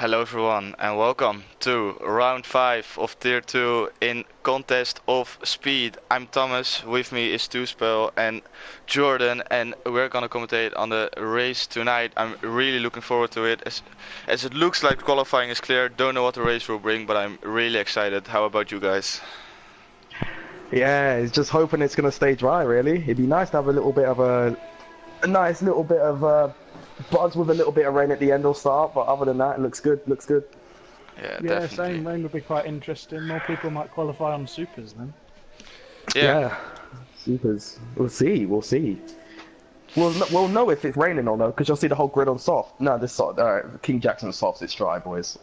Hello everyone and welcome to round 5 of tier 2 in contest of speed. I'm Thomas, with me is Spell and Jordan, and we're gonna commentate on the race tonight. I'm really looking forward to it as it looks like qualifying is clear. Don't know what the race will bring, but I'm really excited. How about you guys? Yeah, it's just hoping it's gonna stay dry really. It'd be nice to have a little bit of a nice little bit of buzz with a little bit of rain at the end or start, but other than that, it looks good. Yeah, Yeah, definitely. same. Rain would be quite interesting. More people might qualify on supers then. Yeah. Supers. We'll see. We'll know if it's raining or not because you'll see the whole grid on soft. No, this soft. King Jackson softs. It's dry, boys.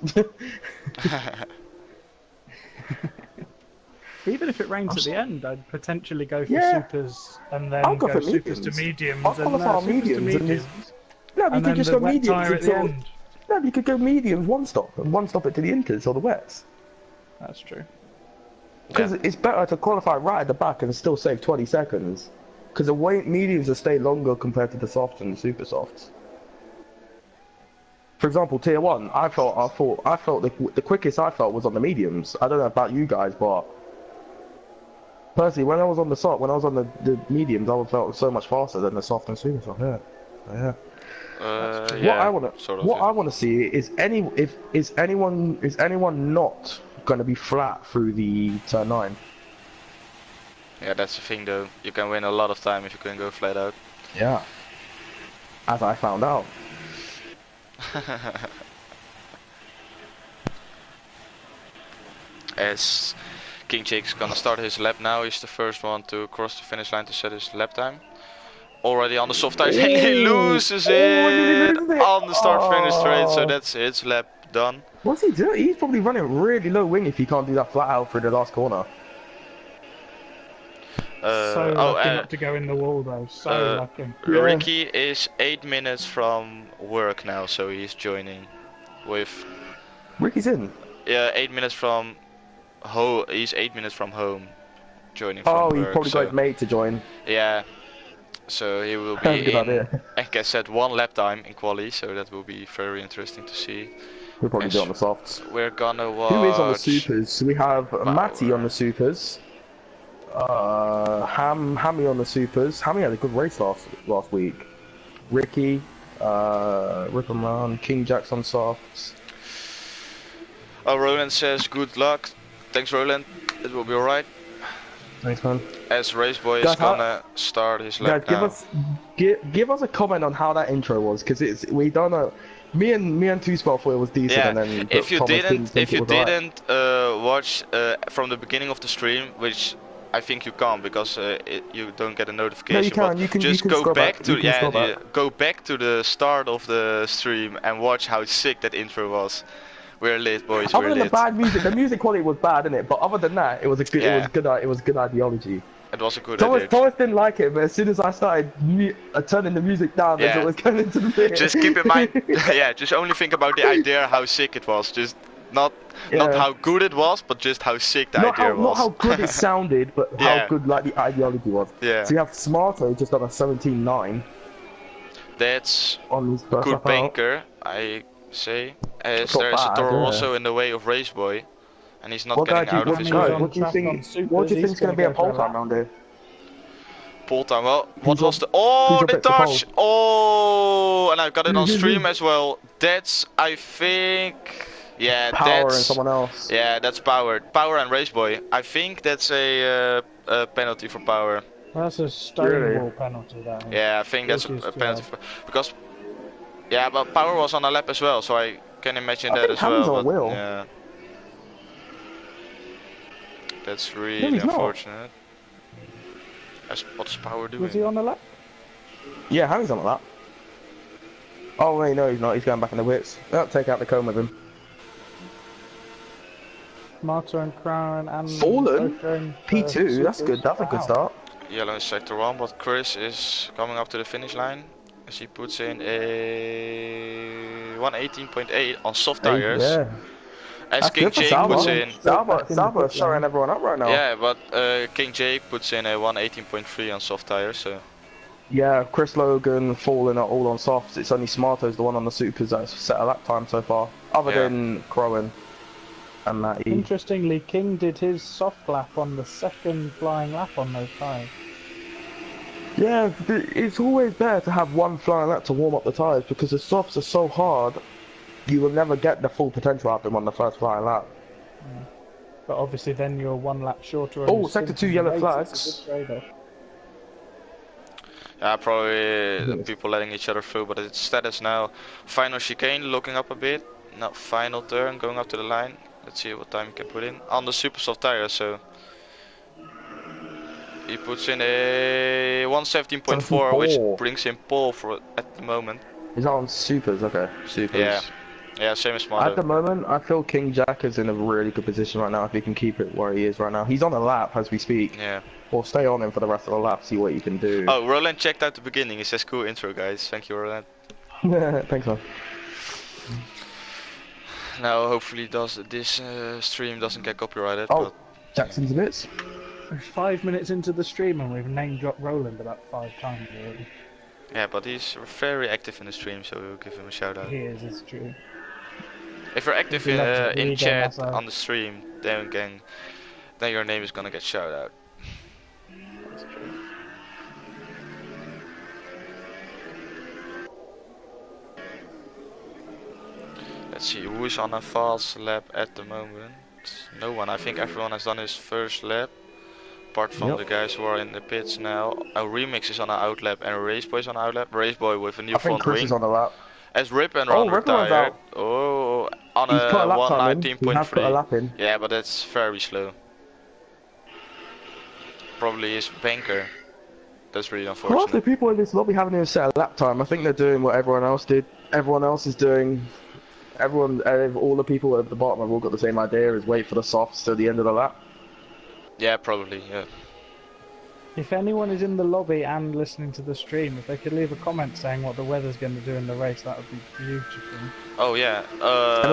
Even if it rains at the end, I'd potentially go for Yeah. supers and then I'll go for supers to mediums. mediums I'll and qualify on supers to mediums and mediums. No, you And could then just the go wet mediums tyre at the until. end. No, you could go mediums one stop and one stop it to the inters or the wets. That's true. Because it's better to qualify right at the back and still save 20 seconds. Because the weight mediums will stay longer compared to the softs and the super softs. For example, tier 1, I felt the quickest I felt was on the mediums. I don't know about you guys, but personally, when I was on the mediums, I felt so much faster than the soft and super soft. Yeah. Yeah, what I want to see is anyone not going to be flat through the turn 9. Yeah, that's the thing though. You can win a lot of time if you can go flat out. Yeah. As I found out. As King Jake's gonna start his lap now, he's the first one to cross the finish line to set his lap time. Already on the soft tires and he loses it on the start finish straight, so that's his lap done. What's he doing? He's probably running really low wing if he can't do that flat out through the last corner. So lucky not to go in the wall though. So lucky. Yeah. Ricky is 8 minutes from work now, so he's joining with. Ricky's in. Yeah, 8 minutes from home. He's 8 minutes from home, joining from Oh, work. he probably got his mate to join. Yeah, so he will be Good in. idea. Like I said, 1 lap time in quali, so that will be very interesting to see. We'll probably do it on the softs. We're gonna watch. Who is on the supers? We have Matty on the supers. Hammy on the supers. Hammy had a good race last week. Ricky, Rip and Run, King Jack's on softs. Oh, Roland says good luck. Thanks, Roland. It will be alright. Thanks, man. As Raceboy is gonna start his lap Guys, now. give us a comment on how that intro was, because we don't know. Me and Two Spot thought it was decent, Yeah, and then if you Thomas didn't watch from the beginning of the stream, which I think you can't because you don't get a notification. No, you can. You can. Just you can go back to go back to the start of the stream and watch how sick that intro was. We're lit, boys. Other We're than lit. the bad music, the music quality was bad, innit? But other than that, it was a good. Yeah. It was good ideology. It was a good idea. Thomas didn't like it, but as soon as I started turning the music down, as it was going into the bit. Just keep in mind, yeah. Just only think about the idea, how sick it was. Just not how good it was, but just how sick the idea was. Not how good it sounded, but how good like the ideology was. Yeah. So you have Smarto just on a 17.9. That's on his first good banker, I say. As there is a Toro also in the way of Raceboy, and he's not getting out of his way. What do you think? What do you think is going to be a pole time round here? Pole time. Well, what was the? Oh, the touch! Oh, and I've got it on stream as well. That's, I think. Yeah, Power that's and someone else. Yeah, that's Power and Raceboy. I think that's a penalty for Power. That's a stonewall penalty. That is. Yeah, I think that's a penalty because. Yeah, but Power was on a lap as well, so I can imagine that as well. But, yeah, that's really unfortunate. What's Power doing? Was he on a lap? Yeah, Harry's on a lap. Oh wait, no, he's not. He's going back in the whips. Oh, take out the cone with him. Marta and Crown and Fallen P2. That's good. That's a good start. Yellow in sector 1, but Chris is coming up to the finish line as he puts in a 118.8 on soft tires. Yeah. As King Jake puts in. Salva is showing everyone up right now. Yeah, but King Jake puts in a 118.3 on soft tires. So. Yeah, Chris Logan, Fallen are all on softs. It's only Smarto's the one on the supers that's set a lap time so far, other Yeah. than Crowan and Matty. Interestingly, King did his soft lap on the second flying lap on those tyres. Yeah, it's always better to have one flying lap to warm up the tyres because the softs are so hard, you will never get the full potential out of them on the first flying lap. Yeah. But obviously then you're one lap shorter. Oh, sector 2 yellow flags. It's a good trade-off. Yeah, probably people letting each other through, but it's status now. Final chicane, looking up a bit. Now final turn, going up to the line. Let's see what time he can put in. On the super soft tires, so he puts in a 117.4, which brings him pole for at the moment. He's on supers, okay. Supers. Yeah. Yeah, same as Smarto. At the moment, I feel King Jack is in a really good position right now if he can keep it where he is right now. He's on a lap as we speak. Yeah. Or stay on him for the rest of the lap, see what you can do. Oh, Roland checked out the beginning. He says cool intro, guys. Thank you, Roland. Thanks, man. Now, hopefully this stream doesn't get copyrighted. Oh, but Jackson's a bit. We're 5 minutes into the stream and we've name dropped Roland about 5 times already. Yeah, but he's very active in the stream, so we'll give him a shout out. He is, it's true. If you're active in chat on the stream, then your name is gonna get shouted out. That's true. Let's see who is on a fast lap at the moment. No one. I think everyone has done his first lap, apart from the guys who are in the pits now. A Remix is on an out lap and a Raceboy is on an out lap. Raceboy with a new front Chris wing. is on the lap. As Rip and Ron retired. Oh, on He's put a lap 119.3. Yeah, but that's very slow. Probably his banker. That's really unfortunate. Half the people in this lobby haven't even set a lap time. I think they're doing what everyone else did. Everyone else is doing. All the people at the bottom have all got the same idea: is wait for the softs till the end of the lap. Yeah, probably. Yeah. If anyone is in the lobby and listening to the stream, if they could leave a comment saying what the weather's going to do in the race, that would be beautiful. Oh yeah. And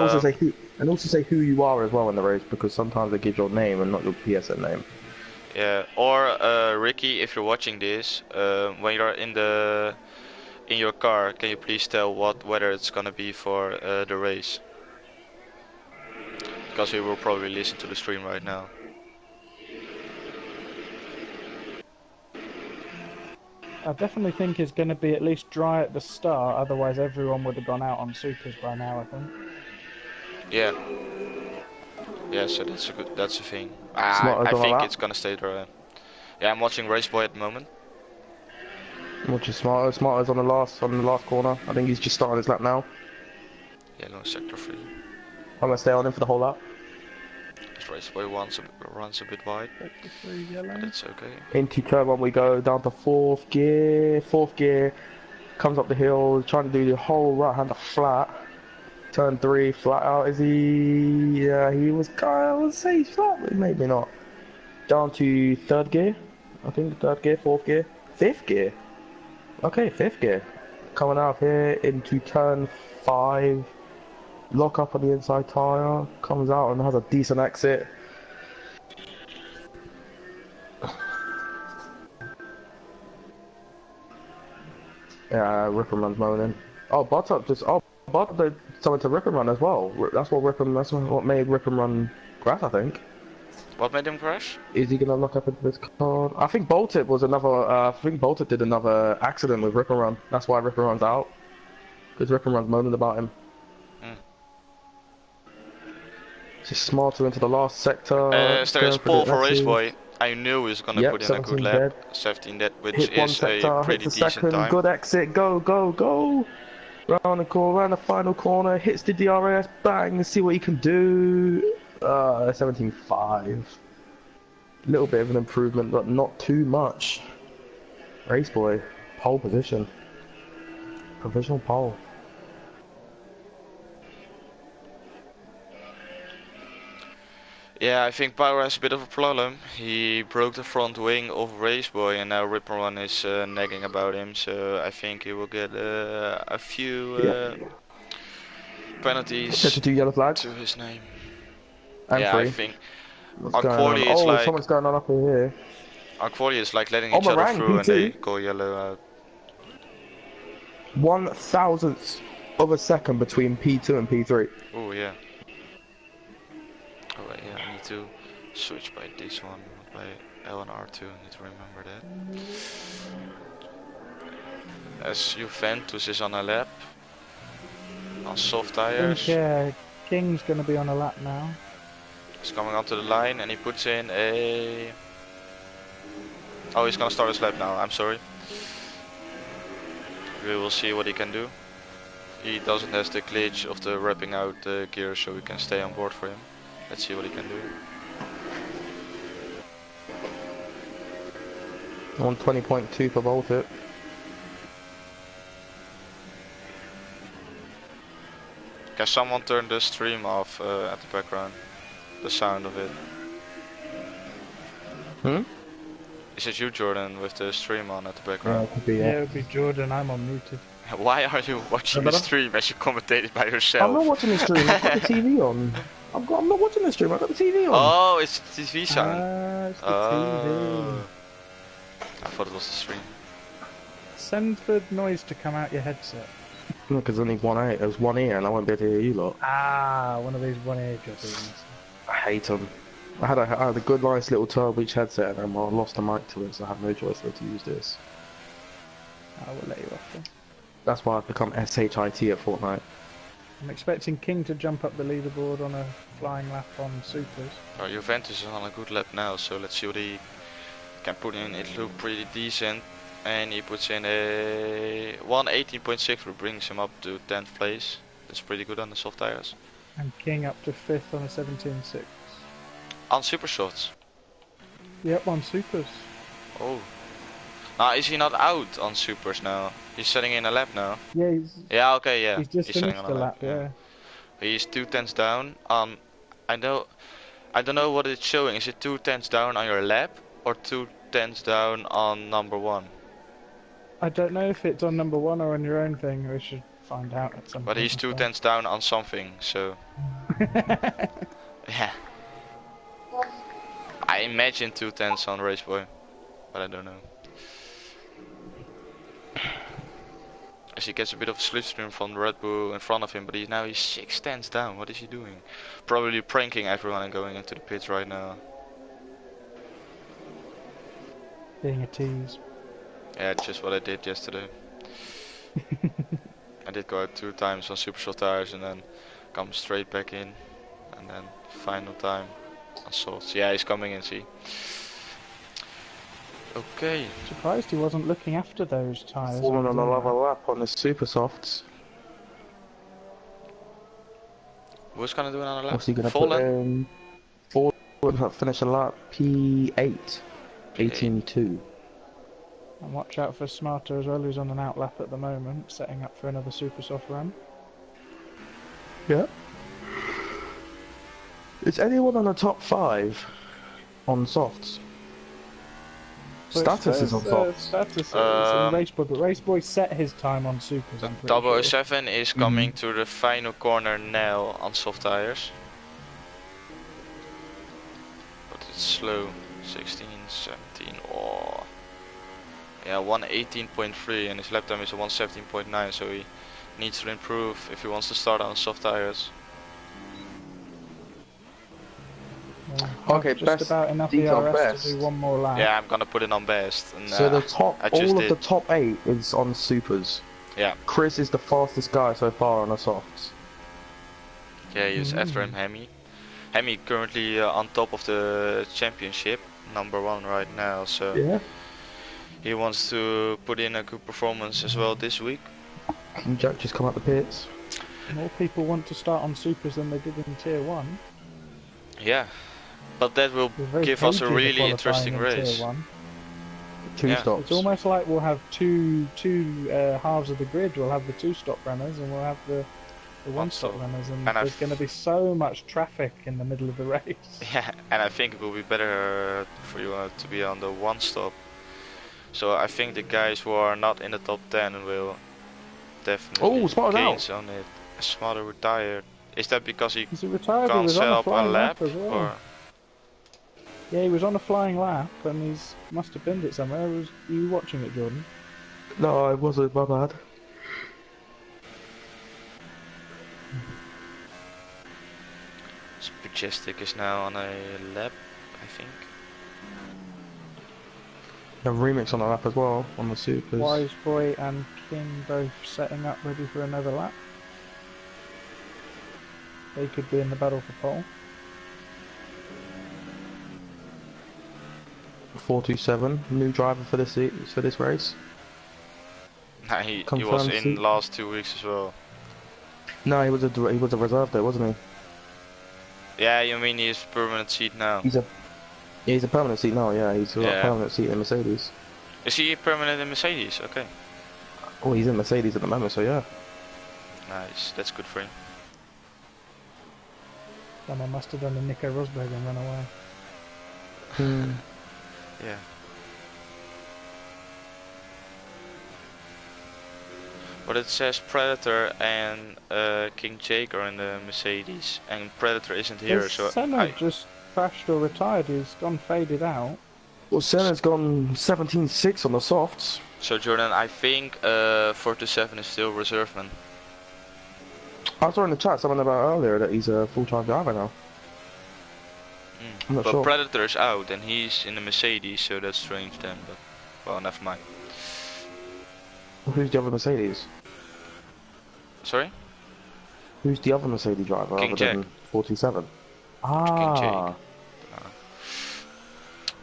also say who you are as well in the race, because sometimes it gives your name and not your PSN name. Yeah. Or Ricky, if you're watching this, when you're in your car, can you please tell what weather it's gonna be for the race? Because we will probably listen to the stream right now. I definitely think it's going to be at least dry at the start, otherwise everyone would have gone out on supers by now, I think. Yeah. Yeah, so that's a thing. I think it's gonna stay dry. Yeah, I'm watching Raceboy at the moment. Watching Smarto. Smarto's on the last corner. I think he's just starting his lap now. Yeah, no, sector 3. I'm gonna stay on him for the whole lap. This Raceboy runs a bit wide, but it's okay. Into turn 1 we go, down to fourth gear, comes up the hill, trying to do the whole right-hander flat. Turn 3, flat out, is he? Yeah, he was, I would say he's flat, but maybe not. Down to third gear, I think, third gear, fourth gear, fifth gear. Okay, fifth gear. Coming out here into turn 5. Lock up on the inside tyre, comes out and has a decent exit. Yeah, Rip and Run's moaning. Oh, Bottom did something to Rip and Run as well. That's what made Rip and Run crash, I think. What made him crash? Is he gonna lock up into this car? I think Bolted was another. I think Bolted did another accident with Rip and Run. That's why Rip and Run's out. Because Rip and Run's moaning about him. Just Smarter into the last sector. There's pole for Raceboy. I knew he was gonna put in a good lap. Dead. 17 dead, which hit is sector, a pretty hits the decent second, time. Good exit, go, go, go! Round the corner, round the final corner, hits the DRS, bang, let's see what he can do. 17.5. Little bit of an improvement, but not too much. Raceboy, pole position. Provisional pole. Yeah, I think Power has a bit of a problem. He broke the front wing of Raceboy and now Rip and Run is nagging about him, so I think he will get a few penalties to yellow flags to his name. And yeah, free. I think our quality is like... someone's going on up here. Our quality is like letting each other through and they call yellow out. 1,000th of a second between P2 and P3. Oh yeah. Oh yeah, I need to switch by this one, not by L and R2. I need to remember that. As Juventus is on a lap, on soft I think tires. King's going to be on a lap now. He's coming onto the line and he puts in a... Oh, he's gonna start his lap now, I'm sorry. We will see what he can do. He doesn't have the glitch of the wrapping out the gear, so we can stay on board for him. Let's see what he can do. On 20.2 for Baltic. Can someone turn the stream off at the background? The sound of it. Hmm? Is it you, Jordan, with the stream on at the Yeah, background? it could be, Yeah, yeah. it would be Jordan. I'm unmuted. Why are you watching the stream as you commentate it by yourself? I'm not watching the stream, I've got the TV on. I'm not watching the stream, I've got the TV on. Oh, it's the TV sound. It's the Oh. TV. I thought it was the stream. Send the noise to come out your headset. No, because there's only there's one ear and I won't be able to hear you lot. Ah, one of these one-ear jobbers. I hate them. I had a good nice little turbo each headset and then I lost the mic to it, so I have no choice but to use this. I will let you off then. That's why I've become SHIT at Fortnite. I'm expecting King to jump up the leaderboard on a flying lap on supers. Juventus is on a good lap now, so let's see what he can put in. It looked pretty decent. And he puts in a 118.6, which brings him up to 10th place. That's pretty good on the soft tires. And King up to 5th on a 17.6. On super softs. Yep, on supers. Oh. Now, is he not out on supers now? He's setting in a lap now. Yeah, Yeah, okay, yeah. he's just setting finished on the a lap, yeah. He's 2 tenths down on... I don't know what it's showing. Is it 2 tenths down on your lap or 2 tenths down on number 1? I don't know if it's on number 1 or on your own thing. We should find out at some point. But he's 2 tenths down on something, so... Yeah. I imagine 2 tenths on Raceboy, but I don't know. As he gets a bit of a slipstream from Red Bull in front of him, but he's 6 tenths down. What is he doing? Probably pranking everyone and going into the pits right now. Being a tease. Yeah, just what I did yesterday. I did go out 2 times on super soft tires and then come straight back in. And then final time on softs. Yeah, he's coming in, see. Okay. Surprised he wasn't looking after those tyres. Falling on another lap on the super softs. Who's gonna do another lap? What's he gonna Fallen? put in? Fallen, finish a lap P8. 18.2. And watch out for Smarter as well, who's on an out lap at the moment, setting up for another super soft run. Yeah. Is anyone on the top 5 on softs? Status is on softs. Status is on Raceboy, but Raceboy set his time on supers, I'm pretty sure. 007 is coming to the final corner now on soft tires. But it's slow. 16, 17, oh. Yeah, 118.3 and his lap time is a 117.9, so he needs to improve if he wants to start on soft tires. Okay, just best about enough detail ERS best. to do one more lap. Yeah, I'm gonna put it on best. And, So the top, I just all of did. the top 8 is on supers. Yeah. Chris is the fastest guy so far on the softs. Yeah, he's after him, Hemi. Hemi currently on top of the championship, number 1 right now, so Yeah. he wants to put in a good performance as well this week. King Jack just come out the pits. More people want to start on supers than they did in tier 1. Yeah, but that will We're very give us a cagey for really qualifying interesting in race. Tier 1. 2 Yeah. stops. It's almost like we'll have two halves of the grid. We'll have the 2-stop runners and we'll have the 1-stop stop. runners, and And there's going to be so much traffic in the middle of the race. Yeah, and I think it will be better for you to be on the 1 stop. So I think the guys who are not in the top 10 will definitely Smarter's gain out. on it. Smarter retired. Is that because he Is he retired? He can't was set on a up a flying lap? lap as well. Or Yeah, he was on a flying lap and must have binned it somewhere. Were you watching it, Jordan? No, I wasn't, my bad. Majestic is now on a lap, I think. The remix on the lap as well on the supers. Wise Boy and King both setting up ready for another lap. They could be in the battle for pole. 427, new driver for this race. Nah, he was Confirmed in seat. last 2 weeks as well. No, he was a reserve there, wasn't he? Yeah, you mean he's permanent seat now? He's a permanent seat now. Yeah, he's got a Yeah. permanent seat in Mercedes. Is he permanent in Mercedes? Okay. Oh, he's in Mercedes at the moment, so yeah. Nice, that's good for him. Someone must have done a Nico Rosberg and run away. Hmm. Yeah. But it says Predator and King Jake are in the Mercedes, and Predator isn't here, Has so Senna just crashed or retired? He's gone faded out. Well, Senna's gone 17.6 on the softs. So Jordan, I think 427 is still reserveman. I saw in the chat someone about earlier that he's a full-time driver now. I'm not But sure. Predator's out and he's in the Mercedes, so that's strange then, but well, never mind. Who's the other Mercedes? Sorry? Who's the other Mercedes driver King other Jack. than 47? King Ah.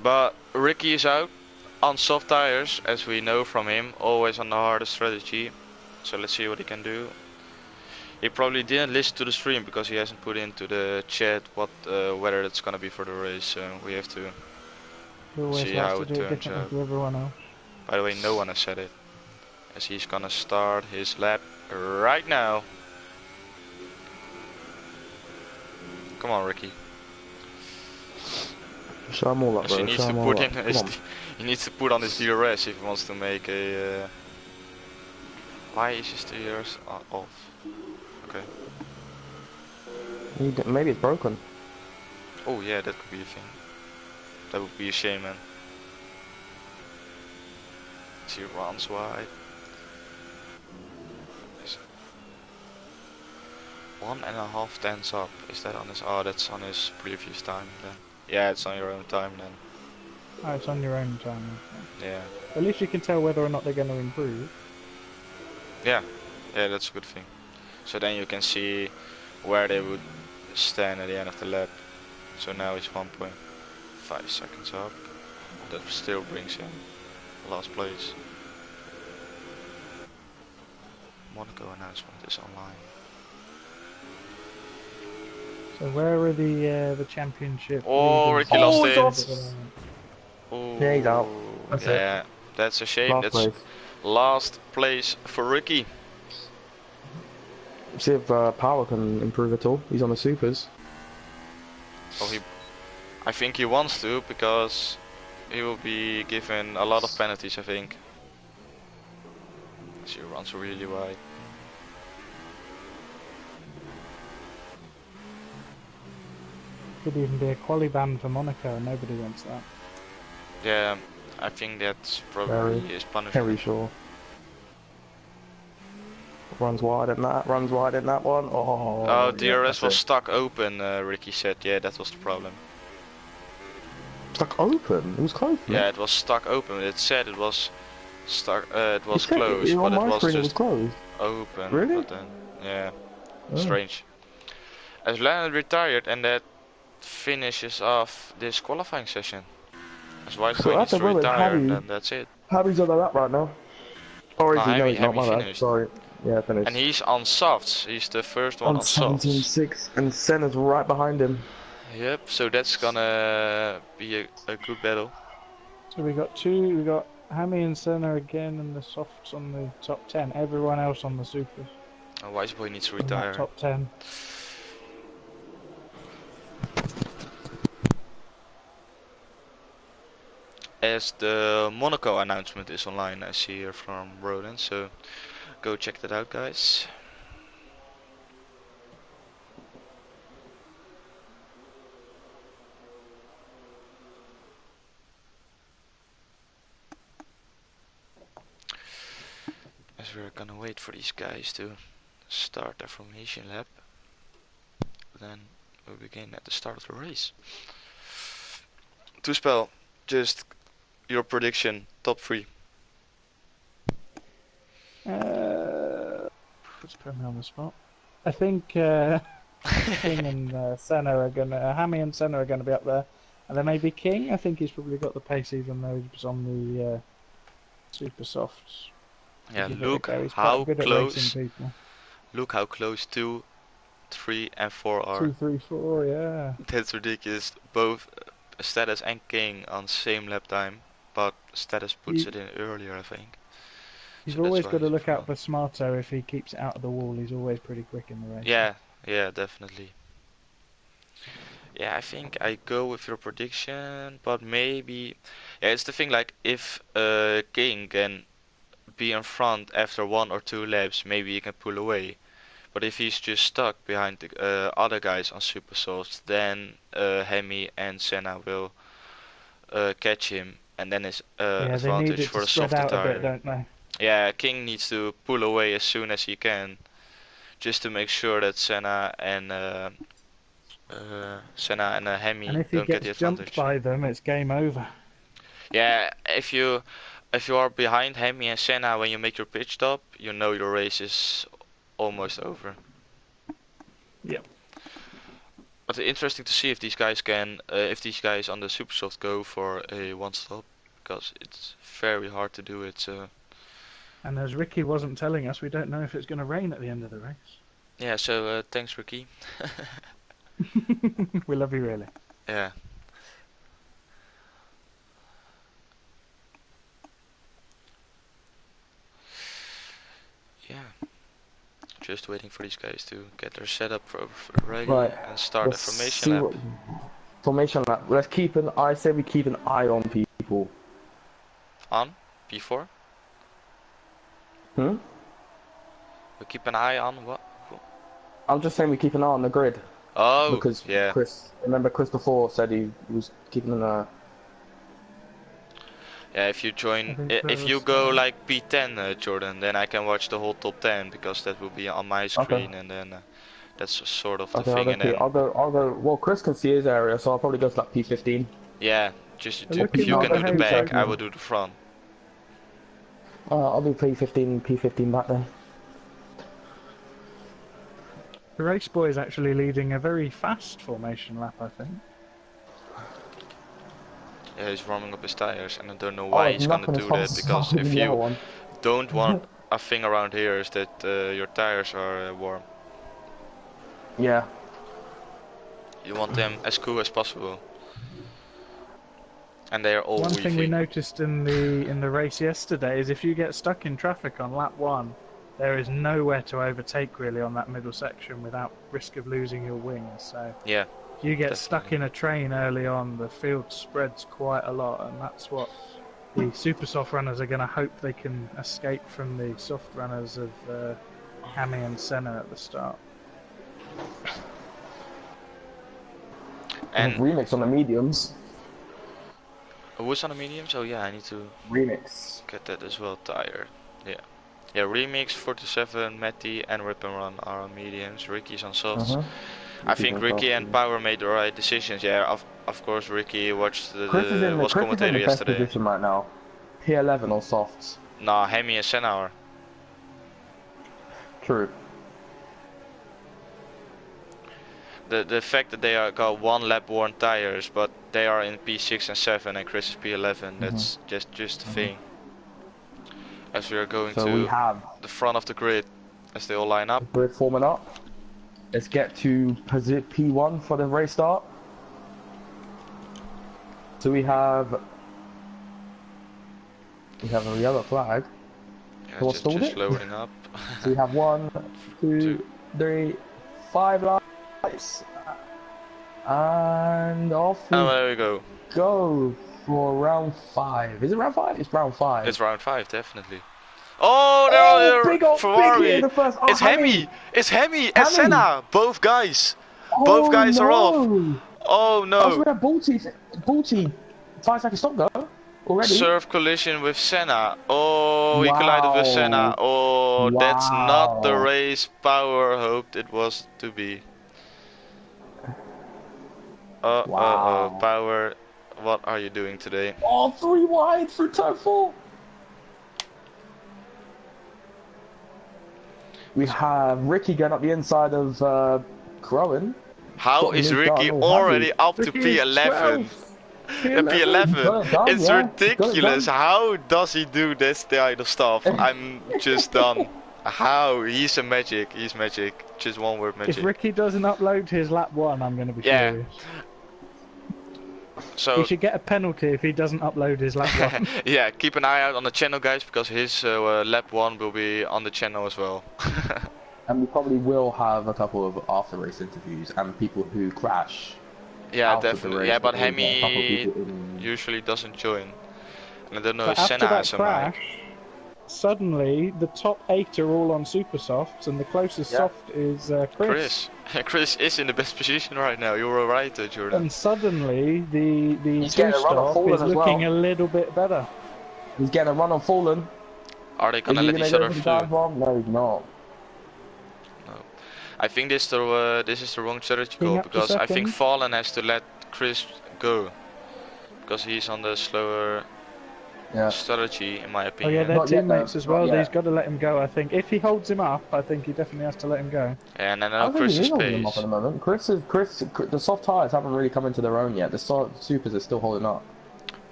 But Ricky is out on soft tires, as we know from him, always on the hardest strategy. So let's see what he can do. He probably didn't listen to the stream because he hasn't put into the chat what weather it's gonna be for the race. So we have to He always see has how to it do it turns differently out. to everyone else. By the way, no one has said it, as he's gonna start his lap right now. Come on, Ricky. Show him all up, So bro. he needs Show to him all put up. in his, Come on. he needs to put on his DRS if he wants to make a. Why is his DRS off? Okay. Maybe it's broken. Oh yeah, that could be a thing. That would be a shame, man. He runs wide. Is 1.5 tenths up. Is that on his? Oh, that's on his previous time then. Yeah, it's on your own time then. Oh, it's on your own time. Okay. Yeah. At least you can tell whether or not they're going to improve. Yeah. Yeah, that's a good thing. So then you can see where they would stand at the end of the lap. So now it's 1.5 seconds up. That still brings him last place. Monaco announcement is online. So where are the championship? Oh, leaders? Ricky lost he's it. off. Oh, Yeah, he's out. That's it. yeah, that's a shame. Last That's place. last place for Ricky. See if Power can improve at all. He's on the supers. Oh, I think he wants to, because he will be given a lot of penalties, I think. She runs really wide. Could even be a quali ban for Monaco, and nobody wants that. Yeah, I think that's probably his punishment. Very sure. Runs wide in that. Runs wide in that one. Oh. Oh, yeah, DRS that's was it. stuck open, Ricky said. Yeah, that was the problem. Stuck open. It was closed. Yeah, it was stuck open. It said it was stuck. It was said closed, on but it my was screen it was just closed. open. Really? But then, yeah, Oh. strange. As Leonard retired, and that finishes off this qualifying session. As White So Boy at needs the to moment, retire, and Harry- then that's it. Harry's on the lap right now. Or is No, he? No, Harry- he's not. Harry My bad. finished. Sorry. Yeah, finished. And he's on softs. He's the first one on softs. 17.6, and Senna's right behind him. Yep. So that's gonna be a good battle. So we got two. We got Hammy and Senna again, and the softs on the top 10. Everyone else on the supers. Wise Boy needs to In that retire. top 10. As the Monaco announcement is online, I see here from Roland, so go check that out, guys. As we're gonna wait for these guys to start their formation lap, then we begin at the start of the race. Toespel, just your prediction, top 3. Just put me on the spot. I think King and Senna are gonna, Hammy and Senna are gonna be up there, and then maybe King. I think he's probably got the pace even though he was on the super softs. Yeah, Give it a look go. He's quite how good at close. racing people. Look how close 2, 3 and 4 are. 2, 3, 4, yeah. That's ridiculous. Both Status and King on same lap time, but Status puts it in earlier, I think. You've So that's always why got to he's look out front. for Smarto. If he keeps it out of the wall, he's always pretty quick in the race. Yeah, yeah, definitely. Yeah, I think I go with your prediction, but maybe... Yeah, it's the thing, like, if King can be in front after 1 or 2 laps, maybe he can pull away. But if he's just stuck behind the other guys on super softs, then Hemi and Senna will catch him, and then his Yeah, they need advantage it for to a spread softer out a bit, tire. don't they? Yeah, King needs to pull away as soon as he can, just to make sure that Senna and And Hemi if he don't get the gets jumped advantage. by them, it's game over. Yeah, if you are behind Hemi and Senna when you make your pit stop, you know your race is almost over. Yep. But interesting to see if these guys can, if these guys on the Supersoft go for a one stop, because it's very hard to do it. So And as Ricky wasn't telling us, we don't know if it's going to rain at the end of the race. yeah, so thanks Ricky. We love you, really. Yeah. Yeah. Just waiting for these guys to get their setup ready Right. and start the Let's formation see lap. what formation lap. Let's keep an. I say we keep an eye on people. On P4. Hmm. We keep an eye on what? I'm just saying we keep an eye on the grid Oh, because yeah. Remember Chris before said he was keeping an eye. Yeah, if you join, I think if so, you so. go like P10, Jordan, then I can watch the whole top 10 because that will be on my screen, and then that's sort of the Okay, I'll thing. go. And then I'll go. Well, Chris can see his area, so I'll probably go to like P15. yeah, just They're do, if looking you like can the do the Hayes back, I open. will do the front. I'll do P15 back then. The race boy is actually leading a very fast formation lap, I think. Yeah, he's warming up his tires, and I don't know why he's gonna nothing as do far that, as because starting if the other you one. don't want a thing around here is that your tires are warm. Yeah. You want them as cool as possible. And they are all One thing we weaving. noticed in the race yesterday is if you get stuck in traffic on lap 1, there is nowhere to overtake really on that middle section without risk of losing your wings. So Yeah. if you get Definitely. stuck in a train early on, the field spreads quite a lot, and that's what the super soft runners are going to hope they can escape from the soft runners of Hammy and Senna at the start. And remix on the mediums. who's on the mediums? Oh yeah, I need to Remix. get that as well. Tire. Yeah. Yeah, Remix, 47, Matty and Rip and Run are on mediums. Ricky's on softs. I think Ricky and Power made the right decisions. Yeah, of course Ricky watched Chris is in was commentator the best yesterday. position right now. P11 on softs. Nah, Hemi and Senna are. True. The fact that they are got 1 lap worn tires, but they are in P6 and 7 and Chris is P11. That's just the thing. As we are going So to we have the front of the grid, as they all line up. grid forming up. Let's get to P1 for the race start. So we have a yellow flag. Yeah, So what's just loading up. So we have 1, 2, 3, 5 lights, and off we Oh, there we go. go for round 5. Is it round 5? It's round 5. It's round 5, definitely. Oh, they're big old Ferrari. in the first. It's Hemi. It's Hemi and Senna. Both guys. Both guys are off. Oh no. Oh, so we have Balti 5 second stop go already. Surf collision with Senna. Oh, he collided with Senna. Oh, that's not the race Power hoped it was to be. Wow. Power. What are you doing today? Oh, 3 wide through turn 4. We have Ricky going up the inside of Crowan. How is Ricky already up to P11? P11. Done, It's yeah. Got it ridiculous. done. How does he do this kind of stuff? I'm just done. How? He's a magic. He's magic. Just one word, magic. If Ricky doesn't upload his lap 1, I'm going to be furious. So he should get a penalty if he doesn't upload his lap 1. yeah, keep an eye out on the channel, guys, because his lap 1 will be on the channel as well. And we probably will have a couple of after race interviews and people who crash. Yeah, definitely. Yeah, but because a couple of Hemi people in- usually doesn't join. And I don't know But if after Senna that has some like. crash, suddenly the top 8 are all on super softs, and the closest soft is Chris. Chris is in the best position right now. You were right, Jordan. And suddenly the He's getting a run on two-stop Fallen is as looking well. a little bit better. He's getting a run on Fallen. Are they Is gonna he let gonna each go other for the through? dive bomb? No, he's not. I think this is the wrong strategy King call up to because I think second. Fallen has to let Chris go because he's on the slower strategy, in my Oh opinion. yeah, they're Not yet, teammates though. as well. Not yet. He's got to let him go, I think. If he holds him up, I think he definitely has to let him go. And I I know don't think Chris he is is holding him up pace. at the moment. The soft tires haven't really come into their own yet. The supers are still holding up.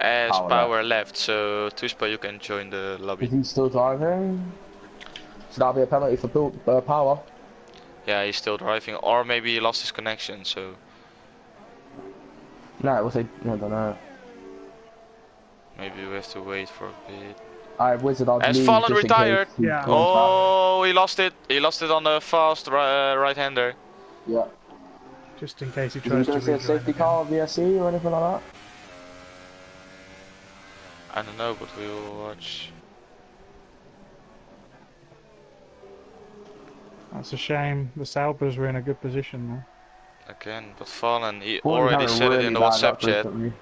As Power power left, so Tuspa, you can join the Is lobby. he still driving? So that'll be a penalty for power. Yeah, he's still driving, or maybe he lost his connection. So No, we'll say, I don't know. maybe we have to wait for a bit. I Wizard, I'll Has leave Fallen just in retired? case he Yeah. comes Oh, he lost it. He lost it on the fast right-hander. back. Yeah. Just in case he Did you tries go to see a rejoin safety again. car VSC or anything like that? I don't know, but we will watch. That's a shame. The Saubers were in a good position there. Again, but Fallen, he Well, he's already having said it really in the bad WhatsApp luck chat. recently.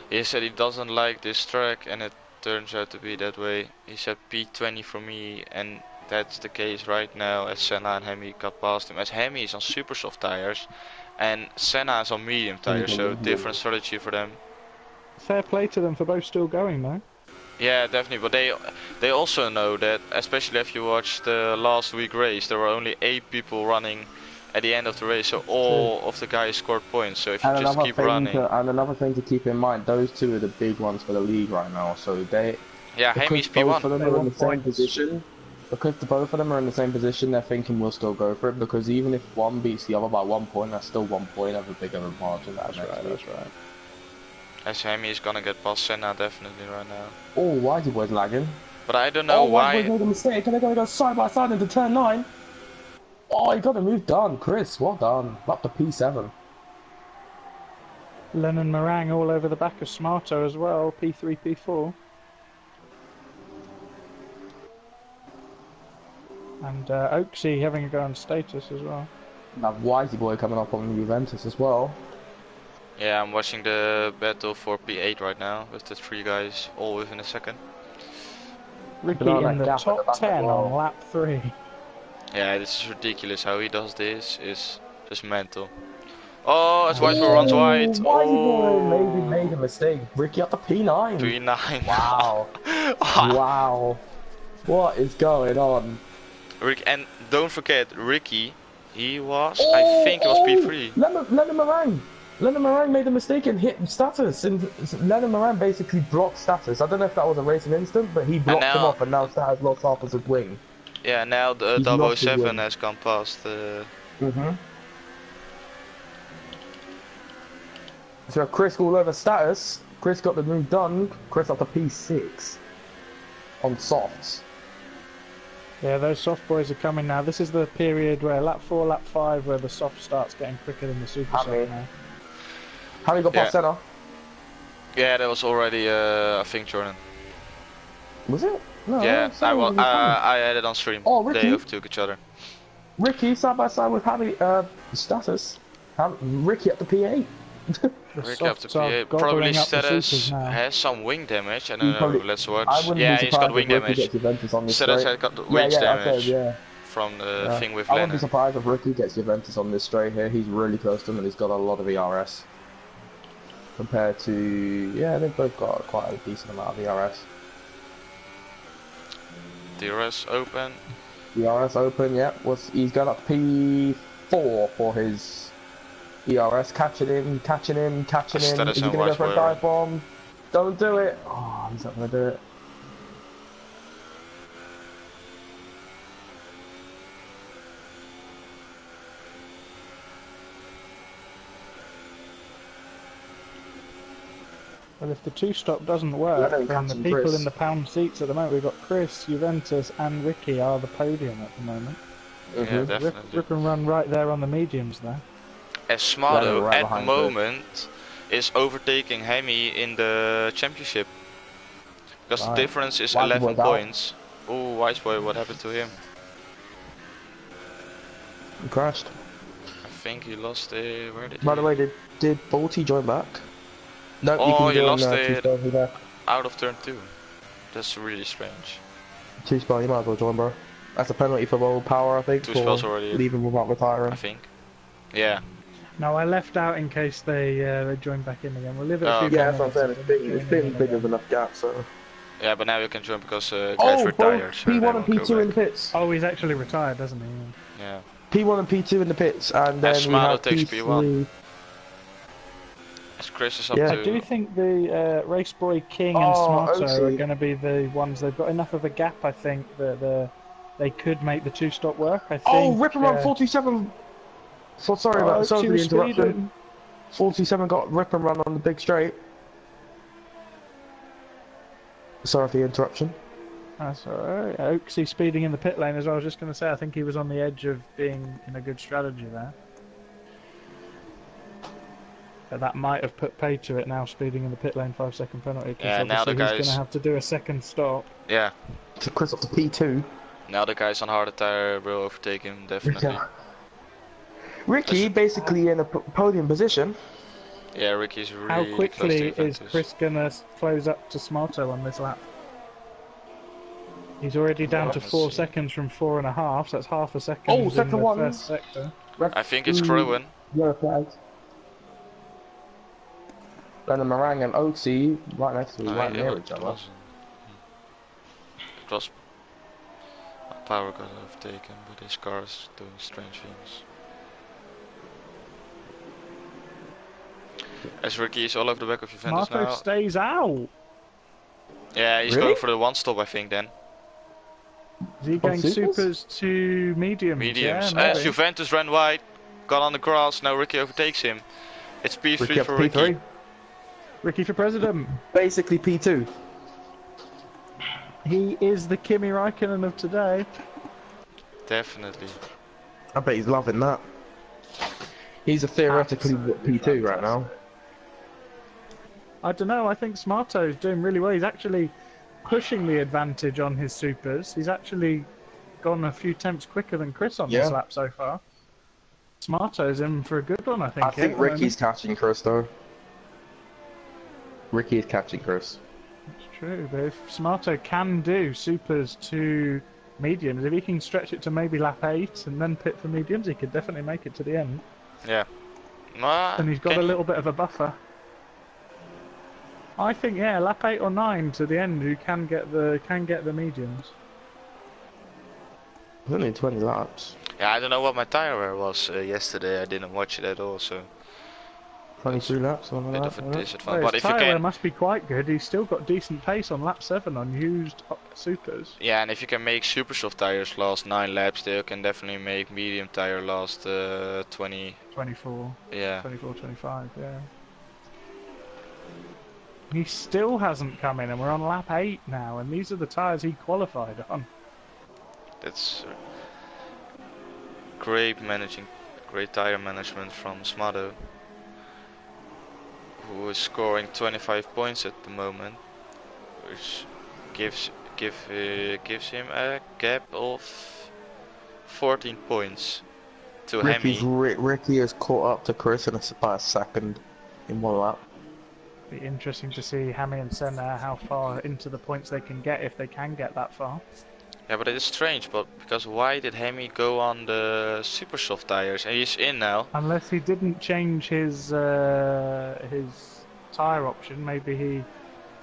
He said he doesn't like this track, and it turns out to be that way. He said P20 for me, and that's the case right now as Senna and Hemi got past him. As Hemi is on super soft tires, and Senna is on medium tires, so different strategy for them. Fair play to them for both still going though. Yeah, definitely, but they also know that, especially if you watch the last week race, there were only 8 people running at the end of the race, so all of the guys scored points. So if you And just keep running, another thing to keep in mind, those two are the big ones for the league right now. So yeah, Hemi's because both of P1. them are in the same position. Because both of them are in the same position, they're thinking we'll still go for it. Because even if one beats the other by 1 point, that's still 1 point of a bigger margin. That's right. As Hemi is gonna get past Senna definitely right now. Oh, Whitey Boy's lagging. But I don't know Oh, Whitey why. Boy's made a mistake, and they're gonna go side by side into turn 9. Oh, he got a move done, Chris. Well done. Up to P7. Lennon Meringue all over the back of Smarto as well. P3, P4. And Oaksy having a go on status as well. Now Whitey Boy coming up on the Juventus as well. Yeah, I'm watching the battle for P8 right now with the 3 guys all within a second. Ricky Banana in the gap at the top back as 10 well. on lap 3. Yeah, this is ridiculous. How he does this is just mental. Oh, as Whitey runs wide. Whitey Boy Oh, made a mistake. Ricky up to P9. P9. Wow. Wow. What is going on? Rick, and don't forget, Ricky, he was, I think it was P3. Lennon Meringue made a mistake and hit status, and Lennon Meringue basically blocked status. I don't know if that was a racing instant, but he blocked him off, and now status locks off as a wing. Yeah, now the He's lost his 007 wing. has gone past. So Chris all over status. Chris got the move done. Chris up to P6 on softs. Yeah, those soft boys are coming now. This is the period where lap 4, lap 5, where the soft starts getting quicker than the super soft now. How you got past center? Yeah, that was already, I think, Jordan. Was it? No. Yeah, Senna was in front. I had it on stream. Oh, Ricky. They overtook each other. Ricky side by side with Harry status. Ricky up to P8. Ricky up to softs are P8. gobbling Probably up the status supers now. has some wing damage. I don't know. Probably- Let's watch. I wouldn't Yeah, be he's got surprised wing if Ricky damage. gets Juventus on this Status straight. has got wing I damage said, yeah. from the thing with I wouldn't be Lennon. surprised if Ricky gets Juventus on this straight here. He's really close to him and he's got a lot of ERS. compared to, yeah, they've both got quite a decent amount of ERS. DRS open. ERS open, yeah, he's going up P4 for his ERS, catching him. Status Is he and going to go vice for a whatever. dive bomb? Don't do it! Oh, he's not going to do it. Well, if the two-stop doesn't work, Yeah, then the catching people Chris. in the pound seats at the moment, we've got Chris, Juventus and Ricky are the podium at the moment. Yeah, definitely. Rip and run right there on the mediums there. As Yeah, Smado right at the behind Chris. moment is overtaking Hemi in the championship. Because the Right. difference is Wise 11 Boy's out. points. Oh, Wise Boy, what happened to him? He crashed. I think he lost it. Where did he? By the way, did Balti join back? No, Oh, you he can lost join it. two-spell back. Out of turn 2. That's really strange. Two-spell, you might as well join, bro. That's a penalty for low power, I think, Two for spells already, leaving without I retiring. think. Yeah. No, I left out in case they join back in again. We'll leave it a Oh, few okay. Yeah, more that's what I'm saying. minutes. It's been big of enough gap, so. Yeah, but now you can join because guys Oh, retired. both So they P1 and won't go P2 in the back. pits. Oh, he's actually retired, doesn't he? Yeah. P1 and P2 in the pits, and then we Smado have takes P3. P1. As Chris is up Yeah. to. I do think the Race Boy King and Oh, Smarto Oaksy. are going to be the ones. They've got enough of a gap, I think, that they could make the two-stop work. I think. Oh, rip and run 47. So sorry about sorry for the interruption. Speeding. 47 got rip and run on the big straight. Sorry for the interruption. That's alright. Oaksy speeding in the pit lane as well. I was just going to say, I think he was on the edge of being in a good strategy there. But that might have put pay to it now, speeding in the pit lane, 5-second penalty. Because Yeah, now the obviously he's guys- going to have to do a second stop. Yeah. To Chris up to P2. Now the guys on harder tire will overtake him, definitely. Ricky basically in a podium position. Yeah, Ricky's really How close quickly to is Juventus. Chris going to close up to Smarto on this lap? He's already down to Let's 4 see. seconds from 4.5, so that's half a second Oh, in second the one. first sector. I think it's Crowan. Yellow flags. Then the Meringue and Oaksy right next to me, right near each other. It was. Power got overtaken, but his car is doing strange things. As Ricky is all over the back of Juventus Smarto now. stays out. Yeah, he's Really? going for the one stop, I think. Then Is he going supers? supers to mediums? mediums. Yeah, As maybe. Juventus ran wide, got on the grass. Now Ricky overtakes him. It's P3 Ricky up for to Ricky. P3. Ricky for president. Basically P2. He is the Kimi Räikkönen of today. Definitely. I bet he's loving that. He's a theoretically P2 right now. I don't know, I think Smarto's doing really well. He's actually pushing the advantage on his supers. He's actually gone a few temps quicker than Chris on Yeah. this lap so far. Smarto's in for a good one, I think. I think at the Ricky's catching Chris though. Ricky is catching Chris. moment. It's true, but if Smarto can do supers to mediums, if he can stretch it to maybe lap 8 and then pit for mediums, he could definitely make it to the end. Yeah. And he's got a little bit of a buffer. I think, yeah, lap 8 or 9 to the end, who can get the mediums. It's only 20 laps. Yeah, I don't know what my tire wear was yesterday. I didn't watch it at all, so 23 laps, something bit like of a that. Yeah. disadvantage. Well, But his if you tyre wear can, must be quite good. He's still got decent pace on lap 7 on used supers. yeah, and if you can make super soft tires last 9 laps, then you can definitely make medium tire last 20. 24, Yeah. 24, 25, yeah. He still hasn't come in, and we're on lap 8 now, and these are the tyres he qualified on. That's great tire management from Smado, who is scoring 25 points at the moment, which gives him a gap of 14 points to Hemi. Ricky has caught up to Chris by a second in one lap. Be interesting to see Hami and Senna how far into the points they can get, if they can get that far. Yeah, but it is strange, but because why did Hemi go on the super soft tires? And he's in now. Unless he didn't change his tyre option. Maybe he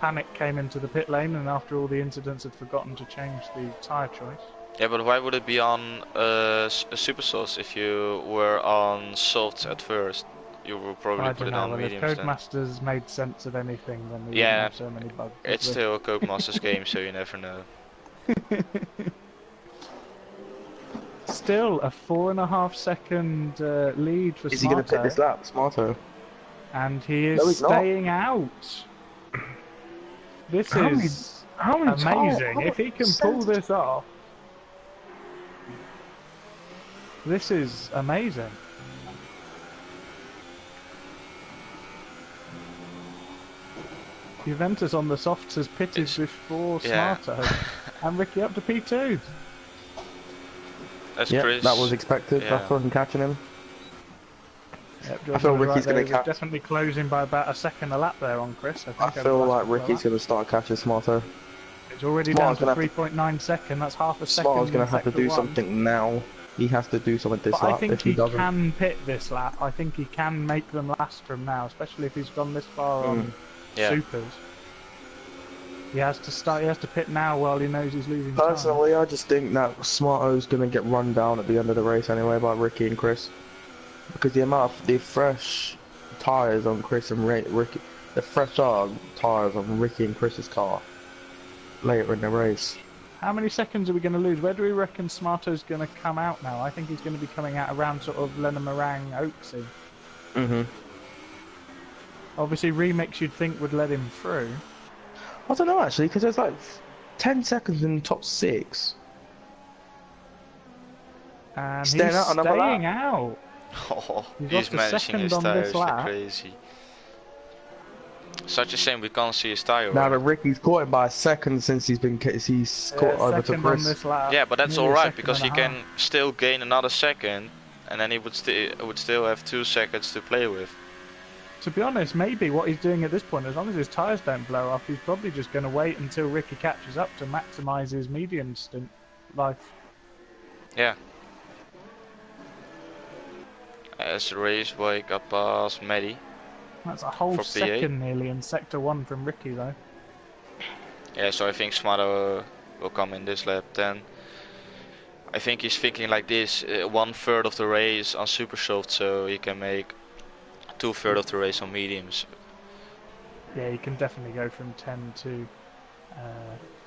panic came into the pit lane and after all the incidents had forgotten to change the tyre choice. Yeah, but why would it be on super sauce if you were on softs at first? You will probably I put don't it know. on Well, if mediums then. Codemasters made sense of anything, then we wouldn't Yeah, have so many bugs. it's would still a Codemasters game, so you never know. we? Still a 4.5 second lead for Is he going to pick Smarto, this lap, Smarto? and he is No, he's not. staying out. This How many- is How many amazing. times? If he can pull this off, this is amazing. Juventus on the softs has pitted before yeah. Smarto, and Ricky up to P2. That's Yeah, Chris. that was expected. Yeah. That's wasn't catching him. Yep, I feel Ricky's going to catch. definitely closing by about a second a lap there on Chris. I, think, I over the feel last like couple of Ricky's laps. going to start catching Smarto. It's already Smart's down gonna to 3.9 seconds. That's half a second. Smarto's going in to have to sector do one. something now. He has to do something this But I lap. think If he he doesn't, can pit this lap. I think he can make them last from now, especially if he's gone this far on Yeah. supers. He has to start. He has to pit now while he knows he's losing time. personally, I just think that Smarto's going to get run down at the end of the race anyway by Ricky and Chris, because the amount of the fresh tires on Chris and Ricky, the fresh tires on Ricky and Chris's car later in the race. How many seconds are we going to lose? Where do we reckon Smarto's going to come out now? I think he's going to be coming out around sort of Lenamarang, Oaksy. Obviously, Remix you'd think would let him through. I don't know actually, because there's like 10 seconds in the top 6. And Staying he's out another staying lap. out. Oh, He's he's lost a managing second his on this tires like lap. crazy. Such a shame we can't see his tire. Now wear. that Ricky's caught him by a second since he's caught over to Second on Chris. this lap. Yeah, but that's Nearly a alright second because and he a half. can still gain another second, and then he would still have 2 seconds to play with. To be honest, maybe what he's doing at this point, as long as his tyres don't blow off, he's probably just going to wait until Ricky catches up to maximise his medium stint life. Yeah. As Raceway got past Maddie. That's a whole For PA. second nearly in Sector 1 from Ricky, though. Yeah, so I think Smarto will come in this lap then. I think he's thinking like this, 1/3 of the race on super soft, so he can make 2/3 of the race on mediums. Yeah, he can definitely go from 10 to...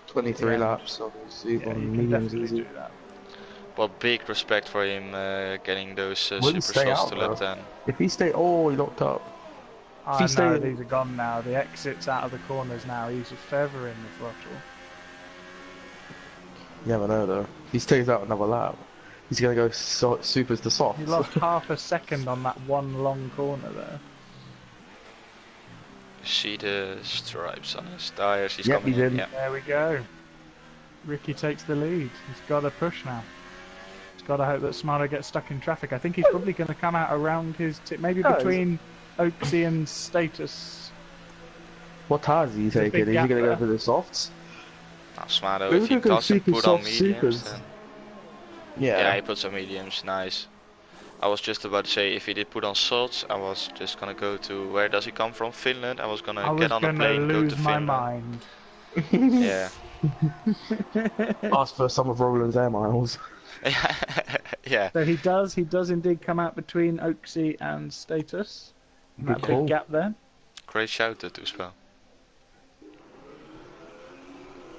23 Yeah. laps on yeah, he can mediums definitely easy. do that. But big respect for him getting those super Wouldn't stay softs out, to lap though. 10. If he stay, oh, he locked up. I he know, stayed- these are gone now. The exits out of the corners now. He's feathering the throttle. You never know though. If he stays out another lap, he's gonna go supers to soft. He lost half a second on that one long corner there. See the stripes on his tires. He's Yep, coming he's in. Yeah. There we go. Ricky takes the lead. He's got to push now. He's got to hope that Smarto gets stuck in traffic. I think he's probably going to come out around his tip, maybe No, between Oaksy and Status. What tires is he There's a taking? big Is he gap gonna go there. for the softs? Now Smarto, Maybe if he we could go doesn't super put on soft mediums, supers. then... Yeah. Yeah, he puts on mediums, nice. I was just about to say, if he did put on salts, I was just gonna go to, where does he come from? Finland? I was gonna I was get on the going to plane, go lose to my Finland. mind. Yeah. Ask for some of Roland's air miles. Yeah. So he does indeed come out between Oaksy and Status. Good That call. big gap there. Great shout to Toespel.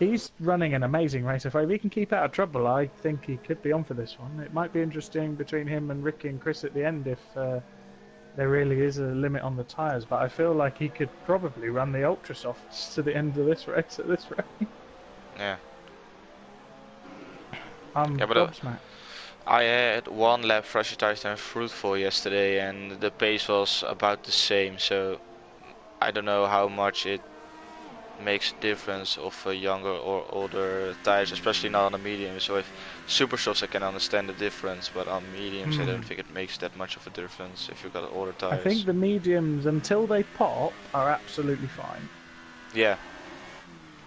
He's running an amazing race. If he can keep out of trouble, I think he could be on for this one. It might be interesting between him and Ricky and Chris at the end if there really is a limit on the tyres. But I feel like he could probably run the Ultra Softs to the end of this race at this rate. Yeah. Yeah, but, gobsmacked. I had 1 lap fresher tires than fruitful yesterday, and the pace was about the same, so I don't know how much it makes a difference of younger or older tires, especially not on the medium. So if super softs I can understand the difference, but on mediums I don't think it makes that much of a difference if you've got older I tires. think the mediums, until they pop, are absolutely fine. Yeah.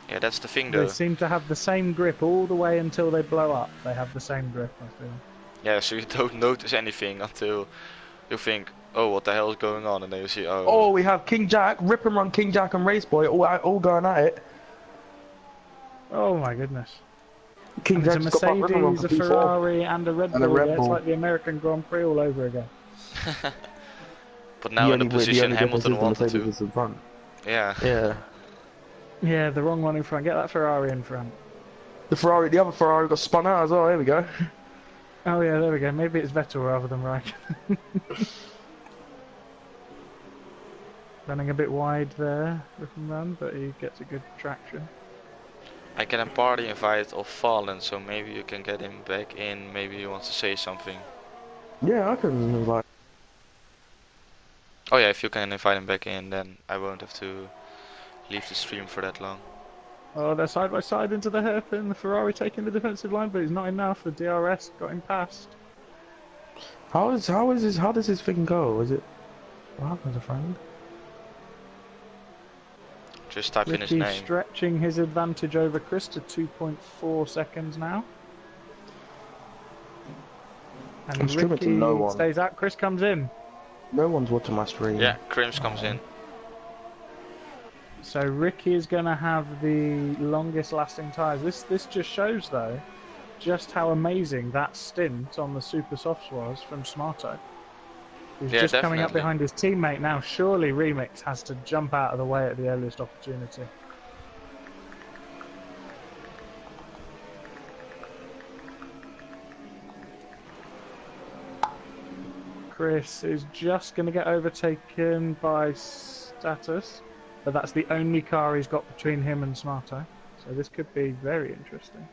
Yeah, that's the thing They though. seem to have the same grip all the way until they blow up. They have the same grip, I feel. Yeah, so you don't notice anything until you think, oh, what the hell is going on? And then you see, Oh, oh, we have King Jack, Rip and Run, King Jack and Race Boy all going at it. Oh my goodness. King And it's a Jack's got that Rip and Run Mercedes, for a P4 Ferrari, and a Red and a Bull. Red Yeah, it's Bull. like the American Grand Prix all over again. but now in the The position only difference Hamilton is the wanted Mercedes to. is in front. Yeah. Yeah. Yeah, the wrong one in front. Get that Ferrari in front. The other Ferrari got spun out as well. Here we go. Oh yeah, there we go. Maybe it's Vettel rather than Raikkonen. Running a bit wide there, Rip and Run, but he gets a good traction. I get a party invite of Fallen, so maybe you can get him back in. Maybe he wants to say something. Yeah, I can like. Oh yeah, if you can invite him back in, then I won't have to leave the stream for that long. Oh, they're side by side into the hairpin. The Ferrari taking the defensive line, but it's not enough. The DRS got him past. How does this thing go? Is it? What happened to friend? Just type in his Ricky name. stretching his advantage over Chris to 2.4 seconds now. And I'm streaming Ricky to no one. stays out. Chris comes in. No one's watching my stream. Yeah, Crims comes in. So Ricky is going to have the longest lasting tyres. This just shows though just how amazing that stint on the Super Softs was from Smarto. He's Yeah, just coming up definitely. behind his teammate now. Surely Remix has to jump out of the way at the earliest opportunity. Chris is just going to get overtaken by Status, but that's the only car he's got between him and Smarto. So this could be very interesting.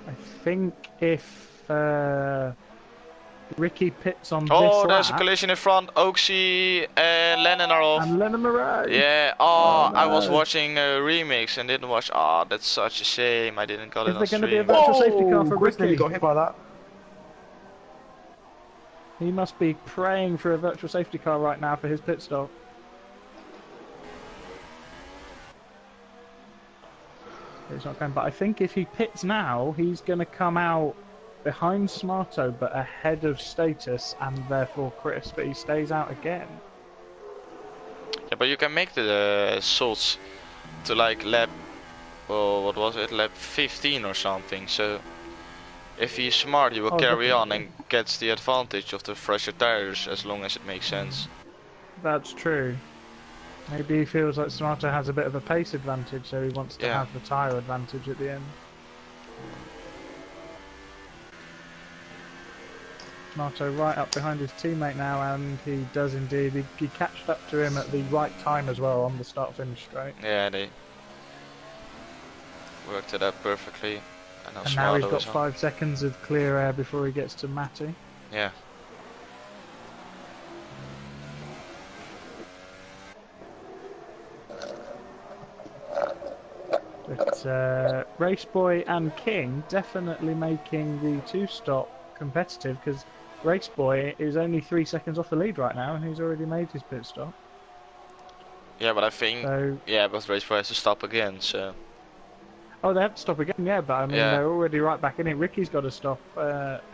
I think if Ricky pits on Oh, this there's a lap, collision in front. Oaksy and Lennon are off. and Lennon Moreau. Yeah, Oh, I was no. watching a remix and didn't watch. Oh, that's such a shame. I didn't got Is it there on going to be a stream. virtual safety car for Chris nearly Ricky? got hit by that. He must be praying for a virtual safety car right now for his pit stop. It's not going, but I think if he pits now, he's going to come out behind Smarto, but ahead of Status and therefore Chris. But he stays out again. Yeah, but you can make the salts to like lap, well, what was it, lap 15 or something. So if he's smart, he will carry on and gets the advantage of the fresher tires as long as it makes sense. That's true. Maybe he feels like Smarto has a bit of a pace advantage, so he wants to have the tyre advantage at the end. Smarto right up behind his teammate now, and he does indeed. He catched up to him at the right time as well on the start-finish straight. Yeah, they worked it out perfectly. And now he's got 5 seconds of clear air before he gets to Matty. Yeah. But Raceboy and King definitely making the two-stop competitive, because Raceboy is only 3 seconds off the lead right now, and he's already made his pit stop. Yeah, but I think, So, yeah, but Raceboy has to stop again, so. oh, they have to stop again, yeah, but I mean, Yeah. they're already right back in it. Ricky's got to stop,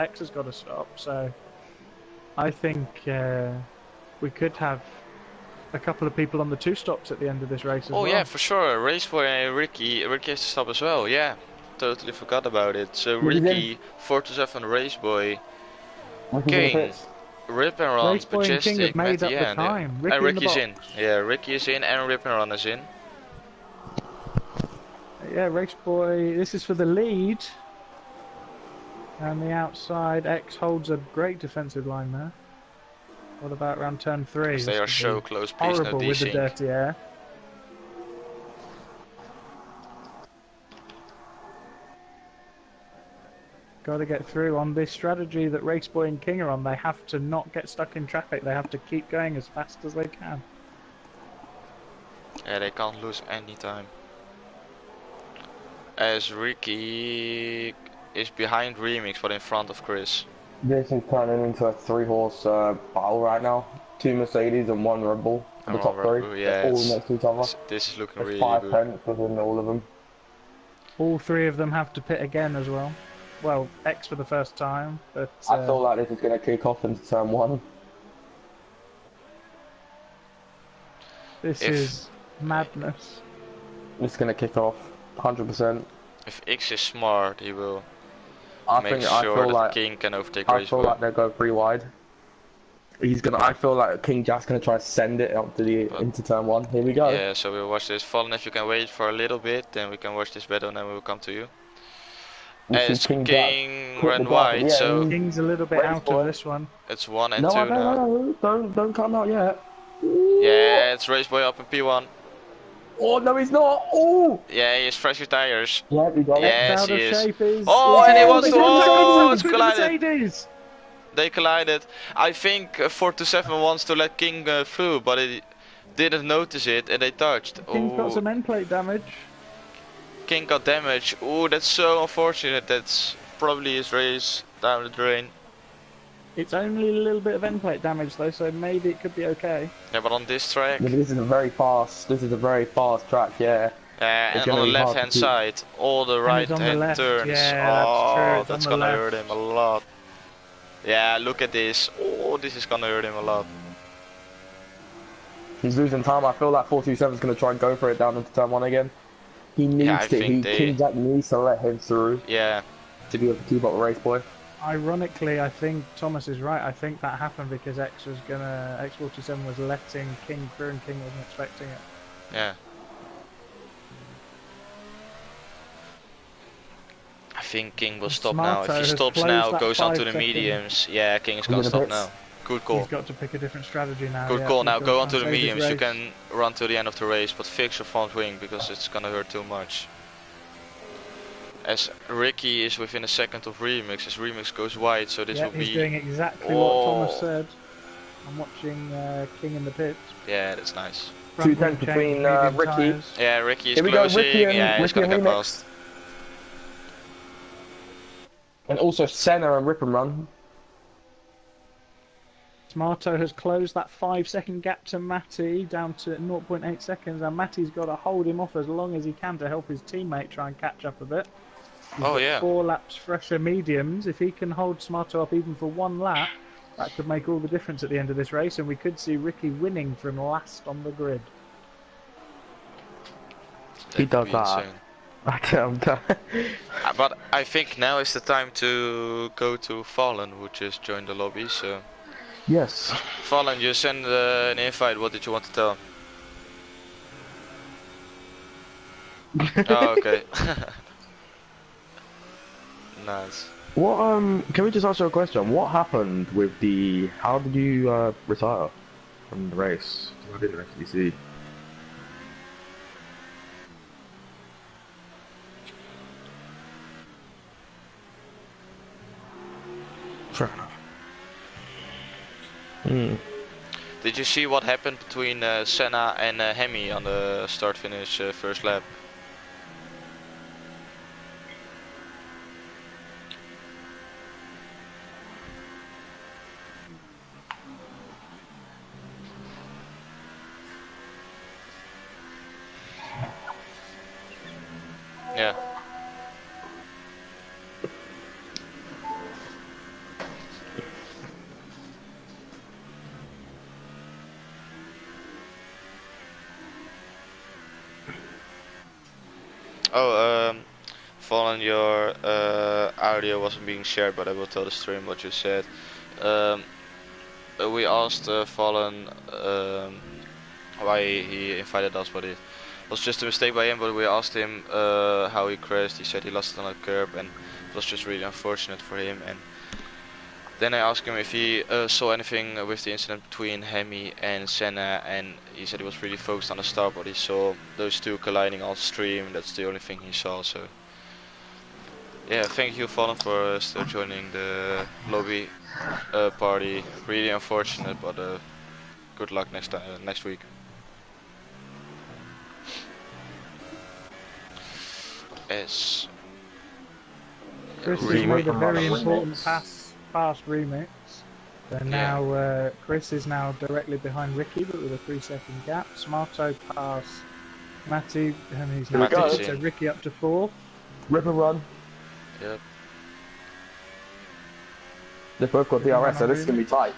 X has got to stop, so I think we could have a couple of people on the two stops at the end of this race as well. Oh yeah, for sure. Raceboy and Ricky has to stop as well. Yeah, totally forgot about it. So Ricky, 427 Raceboy, King, Rip and Run, Raceboy and King have Majestic, made up Matty, the and time. and Ricky in the Ricky's box. in. Yeah, Ricky is in and Rip and Run is in. Yeah, Raceboy, this is for the lead. And the outside, X holds a great defensive line there. What about around turn 3? Because they are so close, please no horrible with the desync. dirty air. Got to get through on this strategy that Raceboy and King are on. They have to not get stuck in traffic. They have to keep going as fast as they can. Yeah, they can't lose any time. As Ricky is behind Remix but in front of Chris. This is turning into a 3-horse battle right now. 2 Mercedes and 1 Red Bull. The And top one Red 3. Bull, yeah, all it's- next to each other. This is looking There's really 5 good. tenths within all of them. All 3 of them have to pit again as well. well, X for the first time, but I feel like this is going to kick off into turn 1. this If is madness. It's going to kick off 100%. if X is smart, he will I make think I sure feel that like King can overtake I feel Raceboy. like they'll go 3 wide. He's gonna. I feel like King Jack's gonna try to send it up to the But- into turn 1. Here we go. Yeah, so we'll watch this. Fallen, if you can wait for a little bit, then we can watch this battle and then we'll come to you. We see As King Jack King quit the ran gap. wide, Yeah, so King's a little bit out Raceboy. of this one. it's 1 and No, 2 I don't now. know. Don't come out yet. Yeah, it's Raceboy up in P1. Oh no, he's not. Oh. Yeah, he has fresher tires. Yeah, we got it. Yes, Out he of is. shape is. Oh, and he wants they to. got the Oh, Mercedes, it's with the collided. Mercedes. They collided. I think 427 wants to let King through, but he didn't notice it and they touched. King's got Oh, some end plate damage. King got damage. Oh, that's so unfortunate. That's probably his race down the drain. It's only a little bit of end plate damage though, so maybe it could be okay. Yeah, but on this track, Yeah, but this is a very fast. This is a very fast track. Yeah. and gonna on the be hard left to hand keep. side, all the And right it's on the hand left. turns. Yeah, oh, that's true. It's that's on the gonna left. hurt him a lot. Yeah, look at this. Oh, this is gonna hurt him a lot. He's losing time. I feel like 427 is gonna try and go for it down into turn 1 again. He needs I to. think they- King Jack needs to let him through Yeah, to be able to keep up with Raceboy. Ironically, I think Thomas is right. I think that happened because X47 was letting King through and King wasn't expecting it. yeah. I think King will stop now. If Smarto he has stops closed now, that goes on to 5 the second. mediums. Yeah, King is He's gonna gonna stop pits. now. Good call. He's got to pick a different strategy now. Good yeah, call. he's Now got go try on and to the save his mediums. You race. can run to the end of the race, but fix your front wing because it's gonna hurt too much. As Ricky is within a second of Remix, as Remix goes wide, so this Yeah, will he's be. doing exactly Oh. what Thomas said. I'm watching King in the pits. Yeah, that's nice. Front 210 wing change, between, medium Ricky. tyres. Yeah, Ricky is Here we go, closing. Ricky and- Yeah, he's Ricky gonna and get Remix. past. And also Senna and Rip and Run. Smarto has closed that 5-second gap to Matty down to 0.8 seconds, and Matty's got to hold him off as long as he can to help his teammate try and catch up a bit. He's Oh, got yeah. 4 laps fresher mediums. If he can hold Smarto up even for 1 lap, that could make all the difference at the end of this race, and we could see Ricky winning from last on the grid. He That does would be that. insane. But I think now is the time to go to Fallen, who just joined the lobby. So, Yes. Fallen, you send an invite. What did you want to tell? Oh, okay. Nice. What can we just ask you a question? What happened with the? How did you retire from the race? I didn't actually see. Fair enough. Hmm. Did you see what happened between Senna and Hemi on the start-finish first lap? Yeah. Oh, Fallen, your audio wasn't being shared, but I will tell the stream what you said. We asked Fallen why he invited us, but it was just a mistake by him. But we asked him how he crashed. He said he lost it on a curb, and it was just really unfortunate for him. And then I asked him if he saw anything with the incident between Hemi and Senna, and he said he was really focused on the start, but he saw those two colliding on stream. That's the only thing he saw. So yeah, thank you, Fallen, for still joining the lobby party. Really unfortunate, but good luck next time, next week. As Chris has Remix. made a very Remix. important past Remix. So now Chris is now directly behind Ricky, but with a 3-second gap. Smarto past Matty, and he's now Matty's so in. Ricky up to 4th. Rip and Run. Yep. They've both got DRS, so this is going to be tight.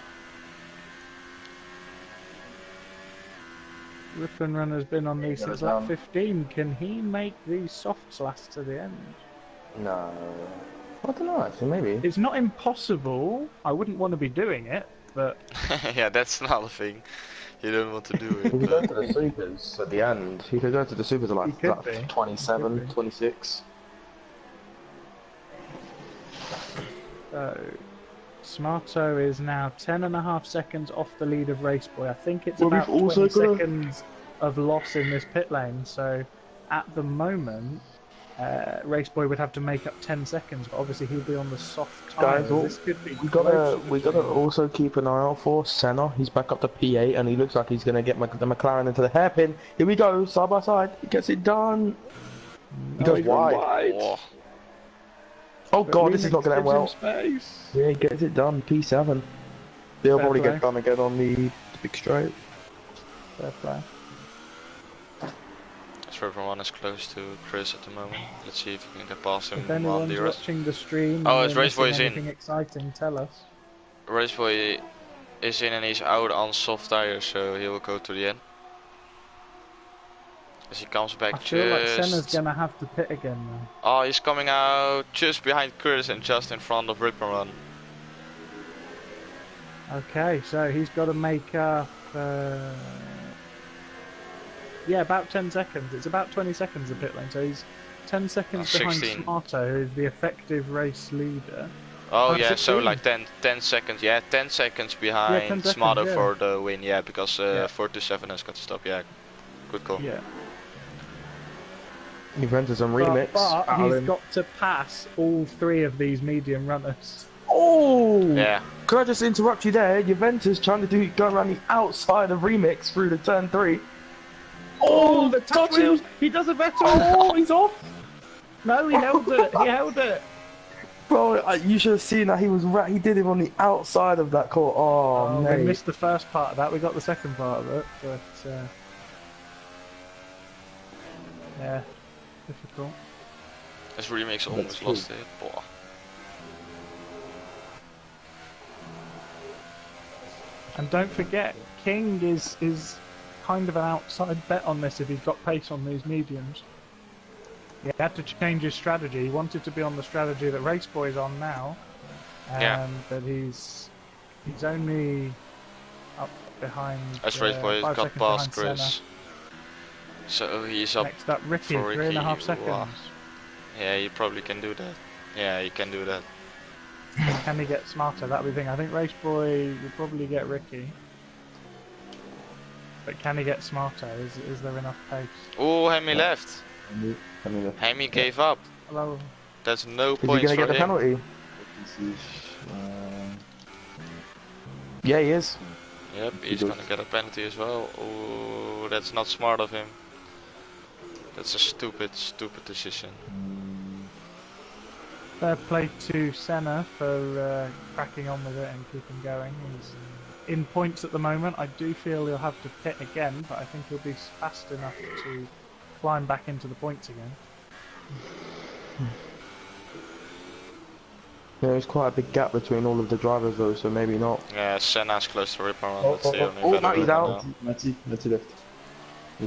Rip and Run has been on these since lap 15. Can he make these softs last to the end? No. I don't know, actually, maybe. It's not impossible. I wouldn't want to be doing it, but... Yeah, that's another thing. You don't want to do it. He could go to the supers at the end. He could go to the supers at like 27, 26. So, Smarto is now 10.5 seconds off the lead of Raceboy. I think it's about 20 seconds of loss in this pit lane. So, at the moment, Raceboy would have to make up 10 seconds, but obviously he'll be on the soft tyres. This could be we gotta also keep an eye out for Senna. He's back up to P8, and he looks like he's gonna get the McLaren into the hairpin. Here we go, side by side. He gets it done. He goes wide. Oh god, this is not gonna end well. Yeah, he gets it done. P7. They'll probably get done again on the big straight. Fair play. Everyone is close to Chris at the moment. Let's see if we can get past him. If anyone's watching the stream, oh, it's Raceboy is in. Anything exciting? Tell us. Raceboy is in and he's out on soft tires, so he will go to the end. As he comes back, I feel like Senna's gonna have to pit again now. Oh, he's coming out just behind Chris and just in front of Rip and Run. Okay, so he's got to make up. Yeah, about 10 seconds. It's about 20 seconds of pit lane, so he's 10 seconds behind Smarto, who's the effective race leader. Oh yeah, 16. So like 10 seconds, yeah, 10 seconds behind 10 seconds, Smarto for the win, yeah, because 427 has got to stop, yeah. Good call. Yeah. Juventus on remix. But he's got to pass all 3 of these medium runners. Oh! Yeah. Can I just interrupt you there? Juventus trying to go around the outside of remix through the turn 3. Oh, the touch wheels! He does a better. Oh, he's off. No, he held it. He held it. Bro, you should have seen that he was he did him on the outside of that court. Oh, mate. We missed the first part of that. We got the second part of it, but yeah, difficult. This remix almost lost it. Boah. And don't forget, King is kind of an outside bet on this if he's got pace on these mediums. He had to change his strategy. He wanted to be on the strategy that Raceboy's on now, but he's only up behind. As Raceboy has got past Chris, Senna. So he's up. Next up, Ricky, 3.5 seconds. Wow. Yeah, you probably can do that. Yeah, you can do that. Can he get smarter? That'll be the thing. I think Raceboy will probably get Ricky. But can he get smarter? Is there enough pace? Oh, Hemi left. Hemi gave up. Hello. There's no Is points he gonna get the penalty? Yeah, he is. Yep, he's gonna get a penalty as well. Oh, that's not smart of him. That's a stupid decision. Fair play to Senna for cracking on with it and keeping going. He's in points at the moment. I do feel he'll have to pit again, but I think he'll be fast enough to climb back into the points again. There's quite a big gap between all of the drivers though, so maybe not. Yeah, Senna's close to Rip and Run. Matty's out. Matty left.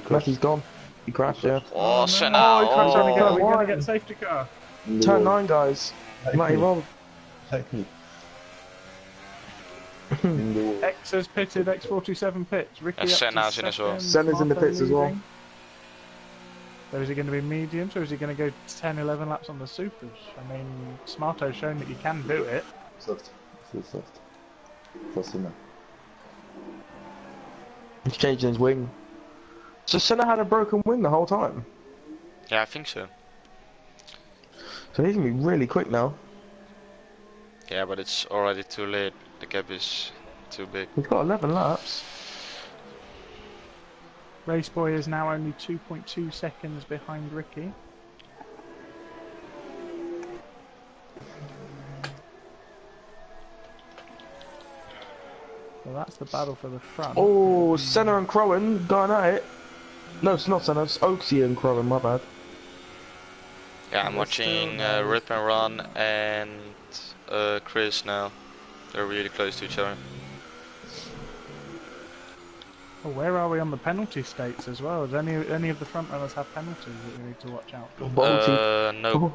Matty's gone. He crashed, yeah. Oh, Senna! Oh, he crashed on again. We're going to get safety car. Turn 9, guys. Matty rolled. X has pitted, X47 pits. Ricky Senna's in as well. Senna's in the pits as well. So is he going to be mediums or is he going to go 10, 11 laps on the supers? I mean, Smarto's shown that you can do it. Soft. For Senna. He's changing his wing. So Senna had a broken wing the whole time? Yeah, I think so. So he's going to be really quick now. Yeah, but it's already too late. The gap is too big. We've got 11 laps. Raceboy is now only 2.2 seconds behind Ricky. So that's the battle for the front. Oh, Senna and Crowan going at it. No, it's not Senna, it's Oaksy and Crowan, my bad. Yeah, I'm watching Rip and Run and Chris now. They're really close to each other. Oh, where are we on the penalty states as well? Does any of the front runners have penalties that we need to watch out for? Nope. Oh,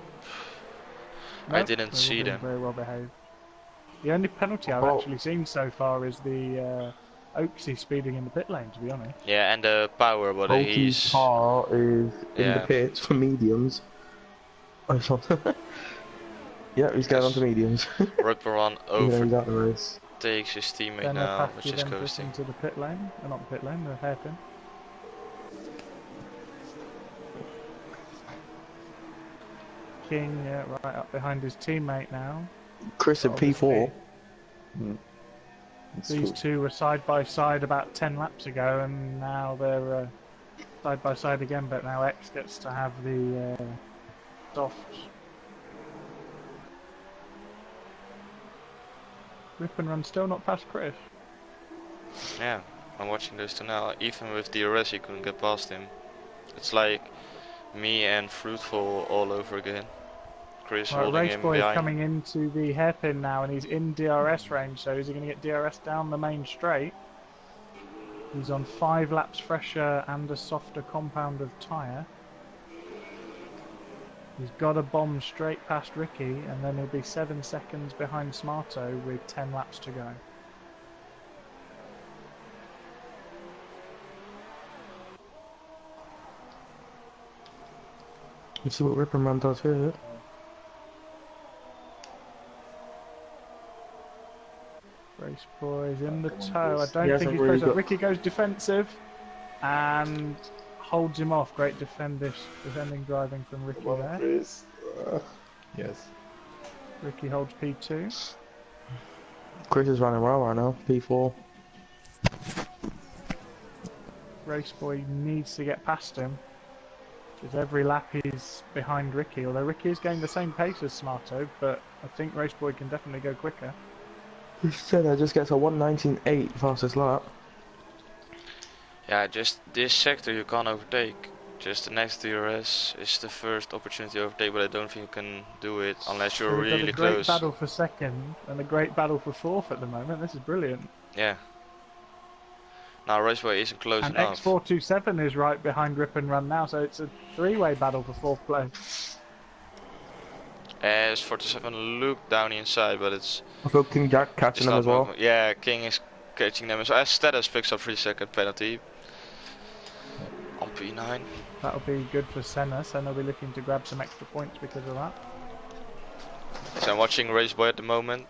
I Nope, didn't they're all see being them. very well behaved. The only penalty I've Oh. actually seen so far is the Oaksy speeding in the pit lane, to be honest. Yeah, and the power, but Bolty's he's... car is in the Yeah. pits for mediums. Oh, it's not. Yeah, he's going on to mediums. Rugbaron Even though he's out overtakes the race. his teammate Then now, they're which is then just coasting. into the pit lane. Not the pit lane, the hairpin. King, yeah, right up behind his teammate now. Chris in P4. These two were side by side about 10 laps ago, and now they're side by side again. But now X gets to have the soft. Rip and run still not past Chris. Yeah, I'm watching those two now. Even with DRS, he couldn't get past him. It's like me and Fruitful all over again. Chris Right, holding Race him Boy is behind. coming into the hairpin now, and he's in DRS range. So is he going to get DRS down the main straight? He's on 5 laps fresher and a softer compound of tyre. He's got a bomb straight past Ricky, and then he'll be 7 seconds behind Smarto with 10 laps to go. Let's see what Ripperman does here. Race Boy's in the Come on, toe. I boys. don't He think hasn't he's really close up. got- Ricky goes defensive and holds him off. Great defending driving from Ricky there. Chris. Yes. Ricky holds P2. Chris is running well right now. P4. Race Boy needs to get past him, because every lap he's behind Ricky. Although Ricky is going the same pace as Smarto, but I think Race Boy can definitely go quicker. Senna just gets a 1:19.8 fastest lap. Yeah, just this sector you can't overtake. Just the next DRS is the first opportunity to overtake, but I don't think you can do it unless you're So we've got really a great close. battle for second and a great battle for fourth at the moment. This is brilliant. Yeah. Now Raceway isn't close And enough. X427 is right behind Rip and Run now, so it's a 3-way battle for fourth place. As 47 look down the inside, but it's I feel King Jack it's catching them not as well. moving. Yeah, King is catching them as well. As Status picks up 3-second penalty on P9. That'll be good for Senna. Senna will be looking to grab some extra points because of that. So I'm watching Raceboy at the moment.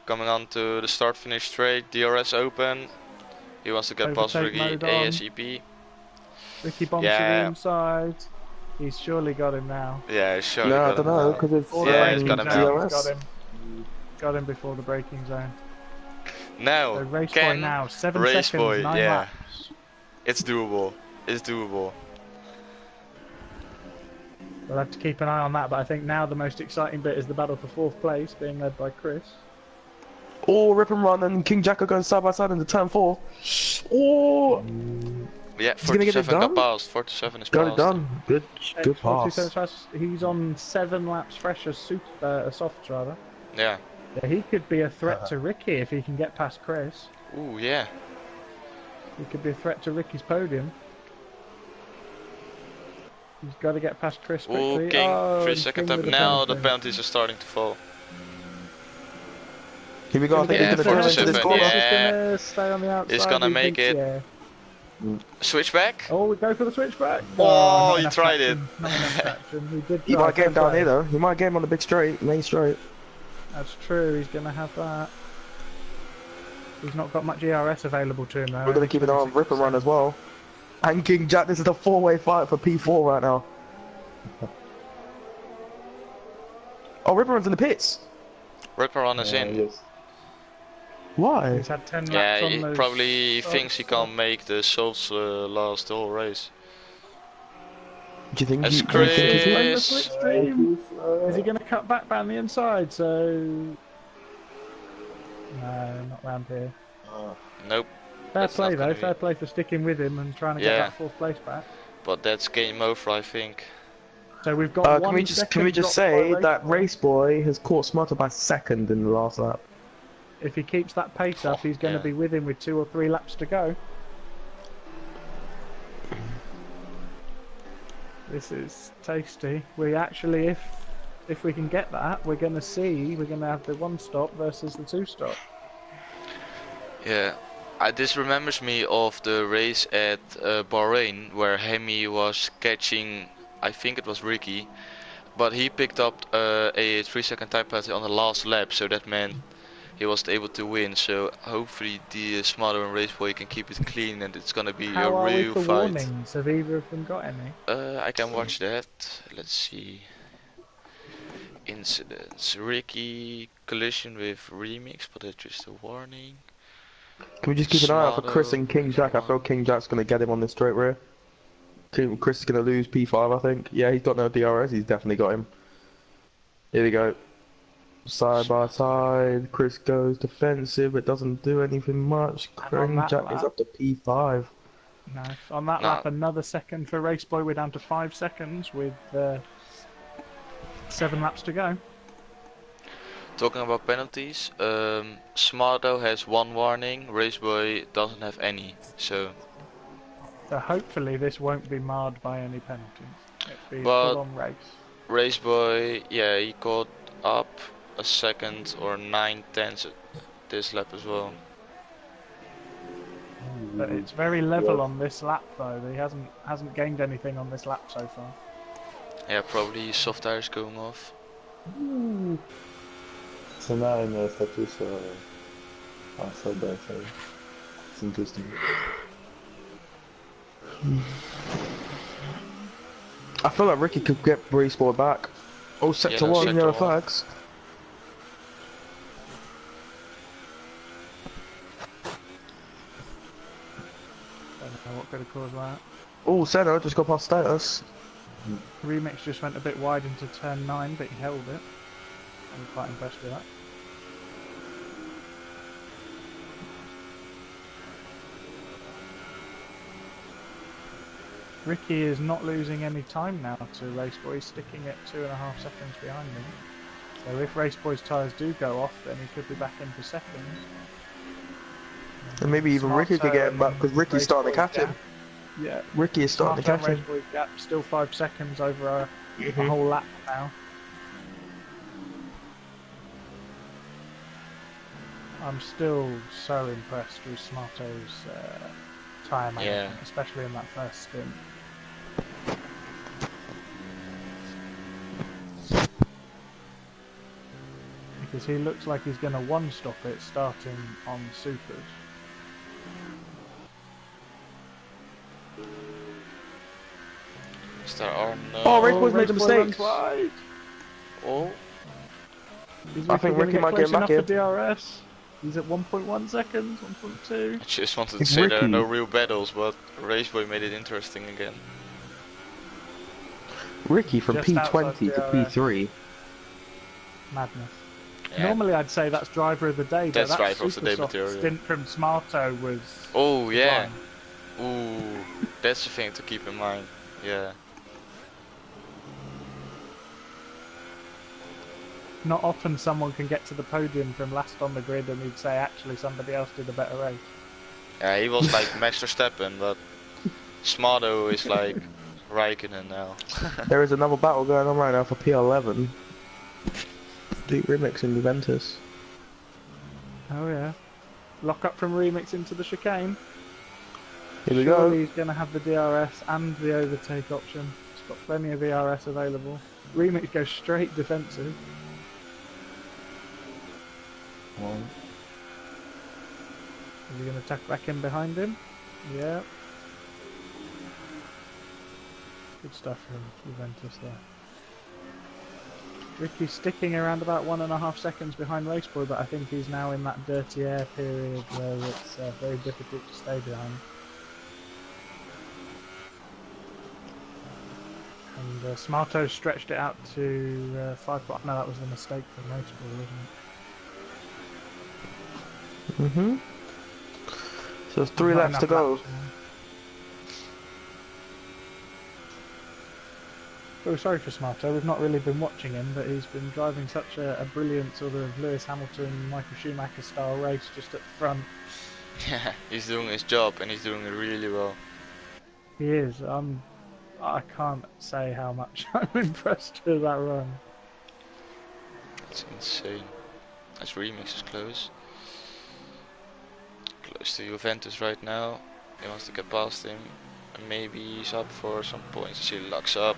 Coming on to the start finish straight, DRS open. He wants to get past Overtake Ricky mode on. ASAP. Ricky bombs to Yeah. the inside. He's surely got him now. Yeah, sure. No, I don't know, because it's Before Yeah, the he's braking got him zone, now. he's got him. Got him before the braking zone. Now, So Race Boy can now, 7 Race seconds, Boy, 9 yeah. laps. It's doable. It's doable. We'll have to keep an eye on that, but I think now the most exciting bit is the battle for fourth place, being led by Chris. Oh, Rip and Run and King Jack are going side by side into turn 4. Oh, Yeah, He's gonna get it 47 got done? passed. 47 is got passed. it done. Good X427 pass. fast. He's on 7 laps fresh as soft rather. Yeah. Yeah, he could be a threat to Ricky if he can get past Chris. Ooh, yeah. He could be a threat to Ricky's podium. He's got to get past Chris quickly. Ooh, King, oh, 3 and seconds King up. with Now the penalty. penalties are starting to fall. Here we go, I think Yeah, he's going to drive into this 47, corner. yeah. He's gonna stay on the outside. He's gonna he make thinks, it. Yeah. Switchback? Oh, we go for the switchback. Oh, not he enough tried traction, Not enough traction. He did He try, might get him fair down play. here though. He might get him on the big straight, main straight. That's true. He's gonna have that. He's not got much ERS available to him though. We're going to keep an eye on Rip and Run as well. And King Jack, this is a 4-way fight for P4 right now. Oh, Rip and Run's in the pits. Ripper on is in. Yes. Why? He's had 10 laps Yeah, on he those probably softs. thinks he can't make the softs last the whole race. Do you think As do you think he's He's in the Chris- slipstream. Is he going to cut back down the inside? So no, not round here. Nope, Fair That's play not gonna though. be- Fair play for sticking with him and trying to Yeah. get that fourth place back. but that's game over, I think. So we've got Can 1 we just second say drop by that Race Boy has caught Smarter by second in the last lap? If he keeps that pace up, Oh, he's going to yeah. be with him with 2 or 3 laps to go. This is tasty. We actually, if we can get that, we're going to have the 1 stop versus the 2 stop. Yeah. This remembers me of the race at Bahrain where Hemi was catching, I think it was Ricky, but he picked up a 3-second time penalty on the last lap, so that meant he wasn't able to win. So hopefully the Smarter and Raceboy can keep it clean and it's gonna be a How are we real for fight. warnings? Have either of them got any? I can watch that. Let's see. Incidents. Ricky collision with Remix, but that's just a warning. Can we just keep an eye out for Chris Smarto, and King race Jack? I feel 1. King Jack's gonna get him on this straight rear. Chris is gonna lose P5, I think. Yeah, he's got no DRS. He's definitely got him. Here we go. Side by side. Chris goes defensive, but doesn't do anything much. And on King that Jack is lap, up to P5. nice. On that Nah. lap, another second for Raceboy. We're down to 5 seconds with 7 laps to go. Talking about penalties, Smarto has 1 warning, Raceboy doesn't have any, so... So hopefully this won't be marred by any penalties. It'll be a But- full-on race. Raceboy, yeah, he caught up a second or 9/10 this lap as well. But it's very level on this lap though. He hasn't gained anything on this lap so far. Yeah, probably soft tires going off. So now I know status outside by side. It's interesting. I feel like Ricky could get Raceboy back. Oh, sector Yeah, 1, sector yellow 1. flags. Don't know what could have caused that. Oh, Senna just got past status. Remix just went a bit wide into turn 9, but he held it. I'm quite impressed with that. Ricky is not losing any time now to Raceboy, he's sticking at 2.5 seconds behind him. So if Raceboy's tyres do go off, then he could be back in for second. And maybe even Ricky could get him back, because Ricky's starting to catch him. Yeah, Ricky is starting to catch him. Raceboy's gap still 5 seconds over a whole lap now. I'm still so impressed with Smarto's tyre management, especially in that first stint. Because he looks like he's going to one-stop it starting on Supers. There are no... Oh, Raceboy's made a Raceboy mistake. runs wide. Oh, Is I think gonna Ricky might close get him back enough for DRS? He's at 1.1 seconds, 1.2. I just wanted to It's say there are Ricky. no real battles, but Raceboy made it interesting again. Ricky from Just outside P20 to DRS. P3. Madness. Yeah. Normally I'd say that's driver of the day, but That's that driver of the super day soft material. stint from Smarto was Oh yeah. sublime. Ooh, that's the thing to keep in mind. Yeah. Not often someone can get to the podium from last on the grid and he'd say actually somebody else did a better race. Yeah, he was like Max Verstappen, but Smarto is like Raikkonen now. There is another battle going on right now for P11. Deep Remix in Juventus. Oh yeah. Lock up from Remix into the chicane. Here we Surely go. he's going to have the DRS and the overtake option. He's got plenty of DRS available. Remix goes straight defensive. One. Is he going to tuck back in behind him? Yeah. Good stuff from Juventus there. Ricky's sticking around about 1.5 seconds behind Raceboy, but I think he's now in that dirty air period where it's very difficult to stay behind. And Smarto stretched it out to 5. No, that was a mistake from Raceboy, wasn't it? So there's 3 Not laps enough to go. laps, feel sorry for Smarto. We've not really been watching him, but he's been driving such a brilliant sort of Lewis Hamilton, Michael Schumacher style race just at the front. Yeah, he's doing his job and he's doing it really well. He is. I can't say how much I'm impressed with that run. That's insane. His remix is close. Close to Juventus right now. He wants to get past him. And maybe he's up for some points. I see Lux up.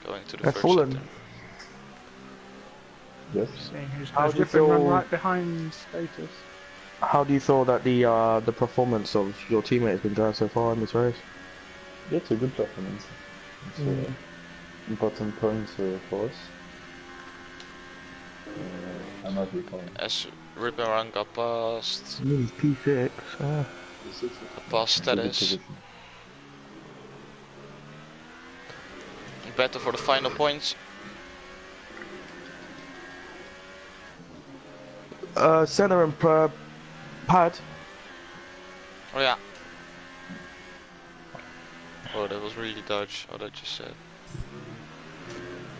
Going to the first fallen. sector. Yes. Seeing who's How do you ripping run feel- right behind Status. How do you feel that the performance of your teammate has been going so far in this race? Yeah, it's a good performance. It's important point for us. I'm happy for him. As Rip and Run got past. He's P6. Got past Status. Battle for the final points. Senna and Pad. Oh yeah. Oh, that was really dodge. What I just said.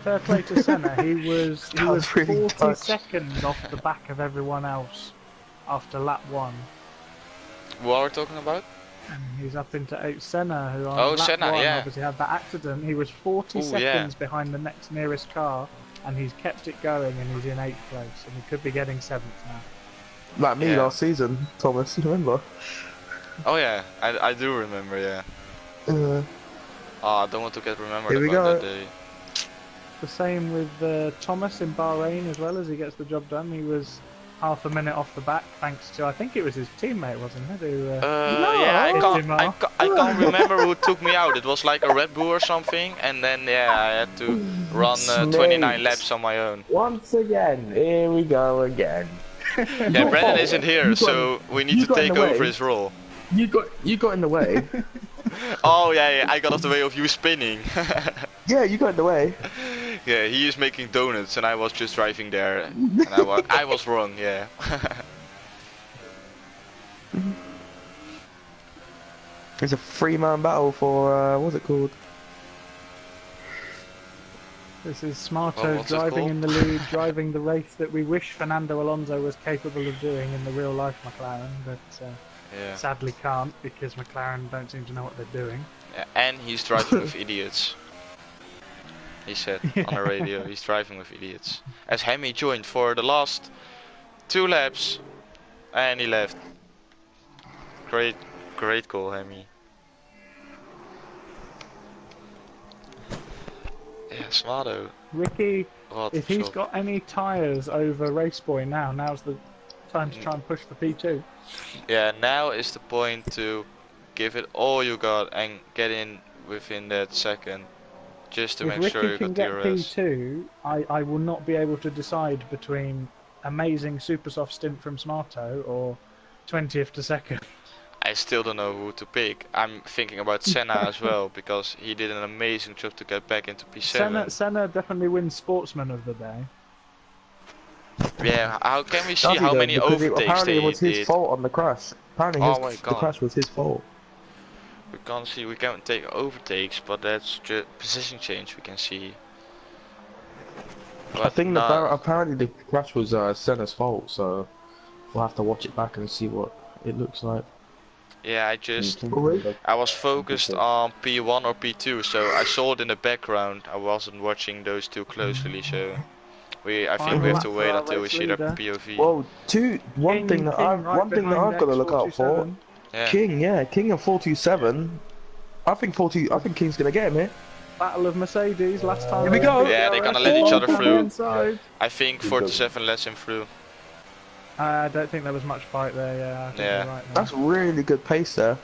Fair play to Senna. He was That was really 40 touch. seconds off the back of everyone else after lap 1. What are we talking about? And he's up into 8. Senna, who on Oh, lap Senna, 1 yeah. obviously had that accident. He was 40 Ooh, seconds yeah. behind the next nearest car, and he's kept it going, and he's in 8th place, and he could be getting 7th now. Like me Yeah. last season, Thomas. You remember? Oh yeah, I do remember, yeah. Uh, Oh, I don't want to get remembered Here we about go. that day. The same with Thomas in Bahrain as well, as he gets the job done. He was half a minute off the back thanks to, I think it was his teammate, wasn't it? Who, Yeah, I can't remember who took me out. It was like a Red Bull or something, and then yeah, I had to run 29 Snakes. laps on my own. once again, here we go again. Yeah, Brennan isn't here, so we need you to got in take the way. over his role. You got in the way. Oh yeah, I got off the way of you spinning. Yeah, you got in the way. Yeah, he is making donuts, and I was just driving there, and I was wrong. Yeah. It's a 3-man battle for what's it called? This is Well, Smarto what's it driving called? in the lead, driving the race that we wish Fernando Alonso was capable of doing in the real life McLaren, but Yeah. sadly can't because McLaren don't seem to know what they're doing. Yeah, and he's driving with idiots. He said on the radio, he's driving with idiots. As Hemi joined for the last 2 laps, and he left. Great call, Hemi. Yeah, Smado. Ricky, What if a he's shot. got any tyres over Raceboy now's the time to try and push for P2. Yeah, now is the point to give it all you got and get in within that second, just to If make sure Ricky you can got get DRS. P2, I will not be able to decide between amazing super soft stint from Smarto or 20th to 2nd. I still don't know who to pick. I'm thinking about Senna as well, because he did an amazing job to get back into P7. Senna definitely wins Sportsman of the Day. Yeah, how can we see Does he how though? many Because overtakes apparently they it was his did? fault on the crash. Apparently Oh my the God. crash was his fault. We can't see, we can't take overtakes, but that's just position change we can see. I think no- apparently the crash was Senna's fault, so we'll have to watch it back and see what it looks like. Yeah, I was focused on P1 or P2, so I saw it in the background. I wasn't watching those two closely, so I think we have to wait until we see their POV. Well, one thing that I've got to look out for. Yeah. King and 427. I think King's gonna get him here. Battle of Mercedes last time. Here we go. Yeah, they're gonna let each other Down the through. inside. I think 47 lets him through. I don't think there was much fight there. Yeah, I think Yeah. you're right there. That's really good pace there.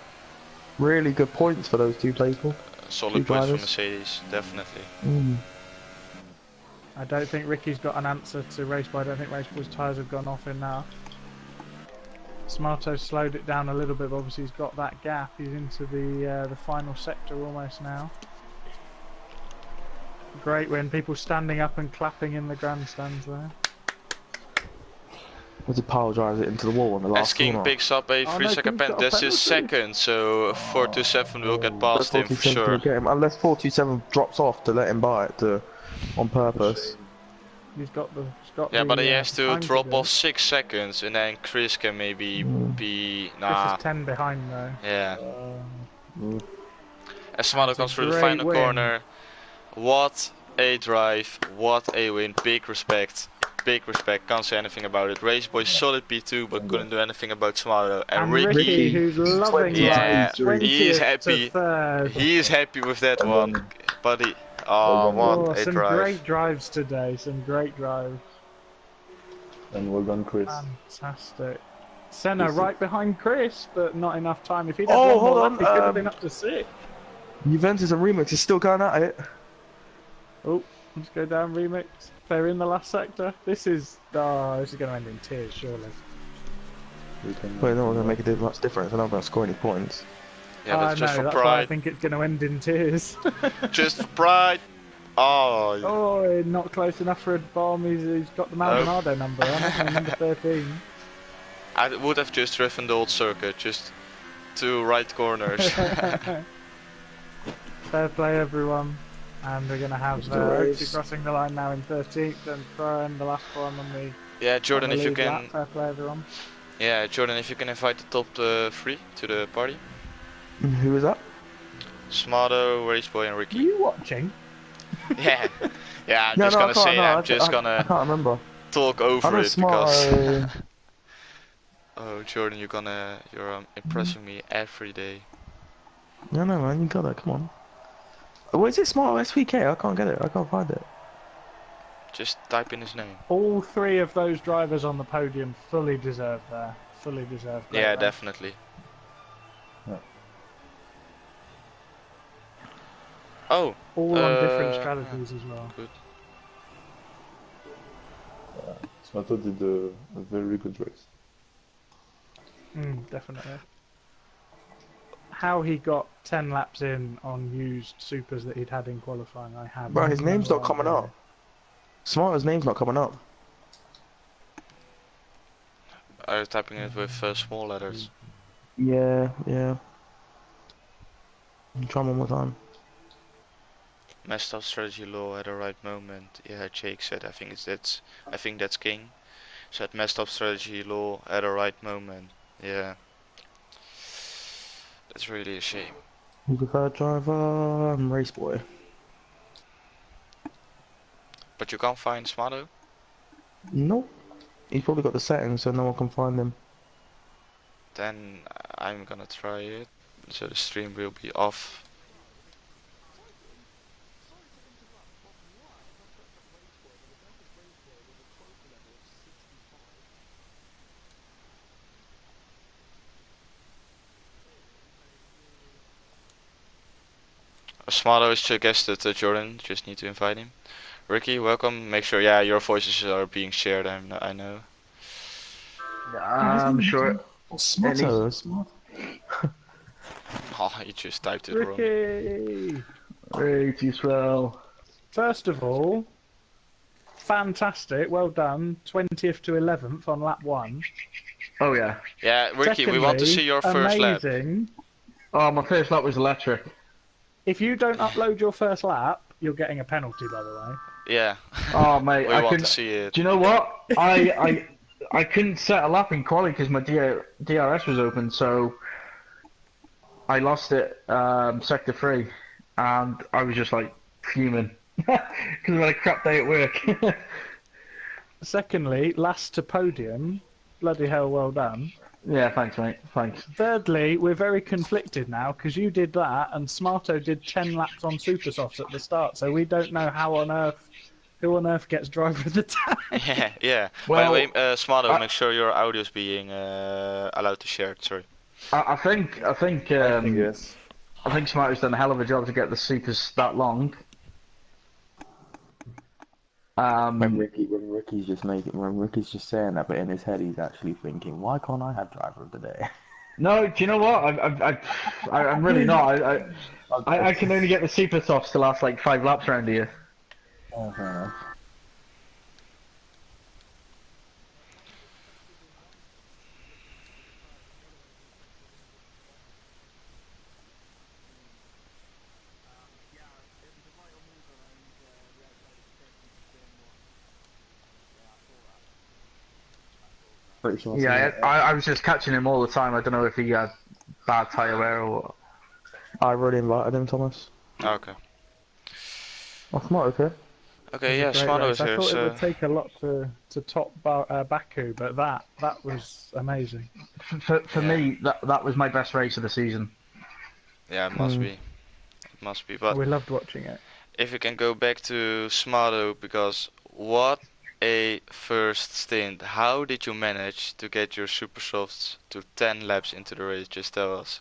Really good points for those two people. Solid Two points for drivers. Mercedes, definitely. I don't think Ricky's got an answer to Raceboy. I don't think Raceboy's tyres have gone off enough. Smarto slowed it down a little bit, but obviously he's got that gap. He's into the final sector almost now. Great win. People standing up and clapping in the grandstands there. Was he pile drives it into the wall on the As last King corner? picks up a Oh, 3-second no, King's got a penalty, this is penalty. second, so 427 will get Unless past him for 427 sure. can get him, unless 427 drops off to let him buy it on purpose. He's got the Yeah, but he has to time drop do off it. 6 seconds, and then Chris can maybe be... Chris Nah, is 10 behind though. yeah. Mm. As Smado That's a comes through the great final win. corner. What a drive, what a win, big respect. Big respect, can't say anything about it. Race Boy solid P2, but couldn't do anything about Smado. And And Ricky, Ricky, who's loving yeah, life, he is 20th to happy. 3rd. He is happy with that And one, then, buddy. well Oh, done, what Oh, a some drive. great drives today, some great drives. and well done, Chris. Fantastic. Senna This is- right behind Chris, but not enough time. If he'd had Oh, one more hold lap, on, he could have been up to 6. Juventus and Remix is still going at it. Oh, let's go down remix. They're in the last sector. This is going to end in tears, surely. We can, Wait, no, we're going to make it much difference. I'm not going to score any points. Yeah, but just for that's why I pride. think it's going to end in tears. Just for pride. Oh, Oh, not close enough for a bomb. He's got the Maldonado number on, hasn't he? Number 13. I would have just driven the old circuit, just 2 right corners. Fair play, everyone. And we're going to have Oaksy crossing the line now in 13th and throwing the last one on the Yeah, Jordan, on the if you lead can. lap. Fair play, everyone. Yeah, Jordan, if you can invite the top 3 to the party. Who is that? Smado, Race Boy, and Are Ricky. you watching? Yeah, yeah. I'm No, just no, I gonna can't, say. no, I'm just I gonna can't remember. talk I over know it Smart. because. Oh, Jordan, you're impressing me every day. No, no, man, you got that. Come on. What is it? Smart SVK? I can't get it. I can't find it. Just type in his name. All 3 of those drivers on the podium fully deserved there. Fully deserved. Great Yeah, race. definitely. Yeah. Oh, All on different strategies as well. good. Smato did a very good race. Definitely. How he got 10 laps in on used supers that he'd had in qualifying, I have. Bro, his name's no not coming idea. up. Smarter's name's not coming up. Are you typing it with small letters? Yeah, yeah. Try one more time. Messed up strategy law at the right moment. Yeah, Jake said. I think that's King. Said messed up strategy law at the right moment. Yeah. That's really a shame. Who's the third driver? Race Boy. But you can't find Smado? Nope. He's probably got the settings so no one can find him. Then I'm gonna try it. So the stream will be off. Smado is suggested, Jordan. Just need to invite him. Ricky, welcome. Make sure, yeah, your voices are being shared. I know. I'm sure. Smarter. Oh, you just typed it wrong. Ricky! Hey, too swell. First of all, fantastic, well done. 20th to 11th on lap 1. Oh yeah. Yeah, Ricky, we want to see your first lap. amazing. Oh, my first lap was electric. If you don't upload your first lap, you're getting a penalty, by the way. Yeah, Oh mate, we I want couldn't. to see it. Do you know what? I couldn't set a lap in quali because my DRS was open, so I lost it sector 3, and I was just like fuming because I had a crap day at work. Secondly, last to podium. Bloody hell, well done. Yeah, thanks mate, thanks. Thirdly, we're very conflicted now because you did that and Smarto did 10 laps on super softs at the start, so we don't know who on earth gets driver of the time. Yeah, yeah. Well, By the way, Smado, I- make sure your audio is being allowed to share it. Sorry. I think yes. I think Smarto's done a hell of a job to get the supers that long. When Ricky's just saying that, but in his head he's actually thinking, why can't I have driver of the day? No, do you know what? I'm really not. I can only get the super softs to last like 5 laps around here. Oh, fair enough. Pretty sure. Yeah, I was just catching him all the time. I don't know if he had bad tyre wear or what. I already invited him, Thomas. Okay. Oh, smart, okay. It Okay, was a yeah, great Smano race. is I here, thought it so would take a lot to top Baku, but that was amazing. For Yeah. me, that was my best race of the season. yeah, it must Mm. be. It must be. But We loved watching it. if we can go back to Smado, because what a first stint. How did you manage to get your super softs to 10 laps into the race? Just tell us.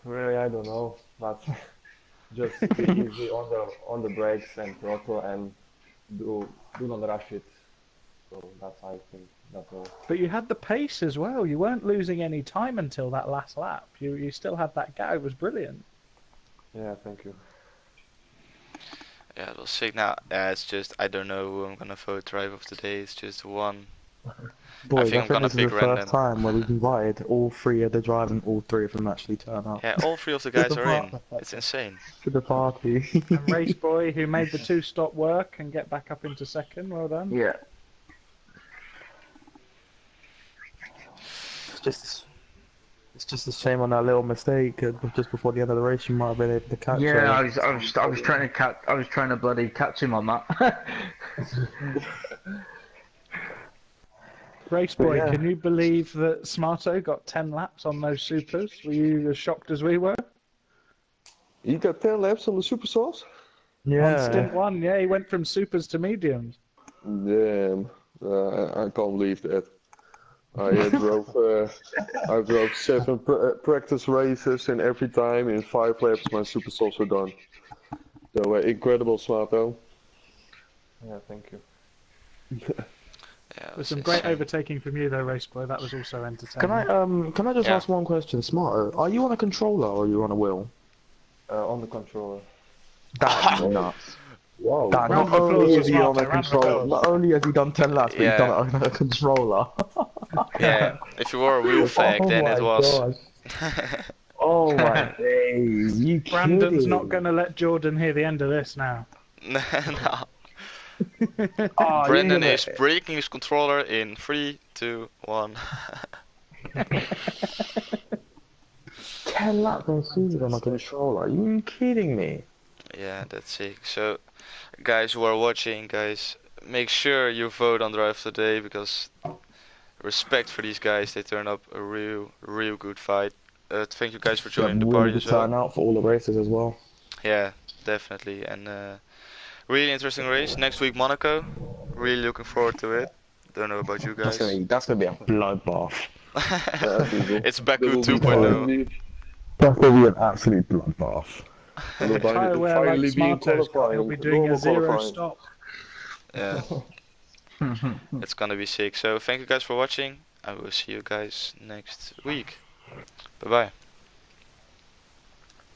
Really, I don't know, but just be easy on the brakes and throttle and do not rush it. So that's I think that's all. But you had the pace as well. You weren't losing any time until that last lap. You still had that gap. It was brilliant. Yeah, thank you. Yeah, it was sick. Now, it's just, I don't know who I'm gonna vote driver of the day. It's just one. Boys, think I'm gonna this is the pick random. first time where we've invited all three of the drivers and all three of them actually turn up Yeah, all 3 of the guys are in. It's insane. to the party. And Race Boy, who made the 2-stop work and get back up into second. Well done. Yeah. It's just a shame on that little mistake just before the end of the race. You might have been able to catch Yeah, her. I was trying to bloody catch him on that. Race Boy, yeah. can you believe that Smarto got 10 laps on those supers? Were you as shocked as we were? You got 10 laps on the super sauce? On stint 1, yeah, he went from supers to mediums. Damn, I can't believe that. I drove 7 practice races, and every time in 5 laps my super sauce were done. So incredible, Smarto. Yeah, thank you. Yeah, it There's was some great insane. overtaking from you though, Race Boy. That was also entertaining. Can I just Yeah. ask one question, Smarto? Are you on a controller or are you on a wheel? On the controller. That's nuts. Wow. That, Round not of applause only for is he on a Smarto, round of controller, applause. not only has he done 10 laps, but he's Yeah. done it on a controller. Yeah, if you were a wheel fag, Oh then it my was. gosh. Oh my days, you Brandon's kidding? not going to let Jordan hear the end of this now. No. Oh, Brandon you're is breaking his controller in 3, 2, 1. 10 laps on Caesar on a controller. Are you kidding me? Yeah, that's sick. So, guys who are watching, guys, make sure you vote on Drive of the Day, because respect for these guys. They turned up a real good fight. Thank you guys for joining the Really party good as well. turnout for all the races as well. Yeah, definitely. And really interesting race. Next week, Monaco. Really looking forward to it. Don't know about you guys. That's gonna be a bloodbath. It's Baku That will be 2.0. finally- That's gonna be an absolute bloodbath. that will Tyre wear like finally be in Smarto's got, he'll be doing a normal 0 qualifying. stop. Yeah, it's gonna be sick. So thank you guys for watching. I will see you guys next week. Bye bye.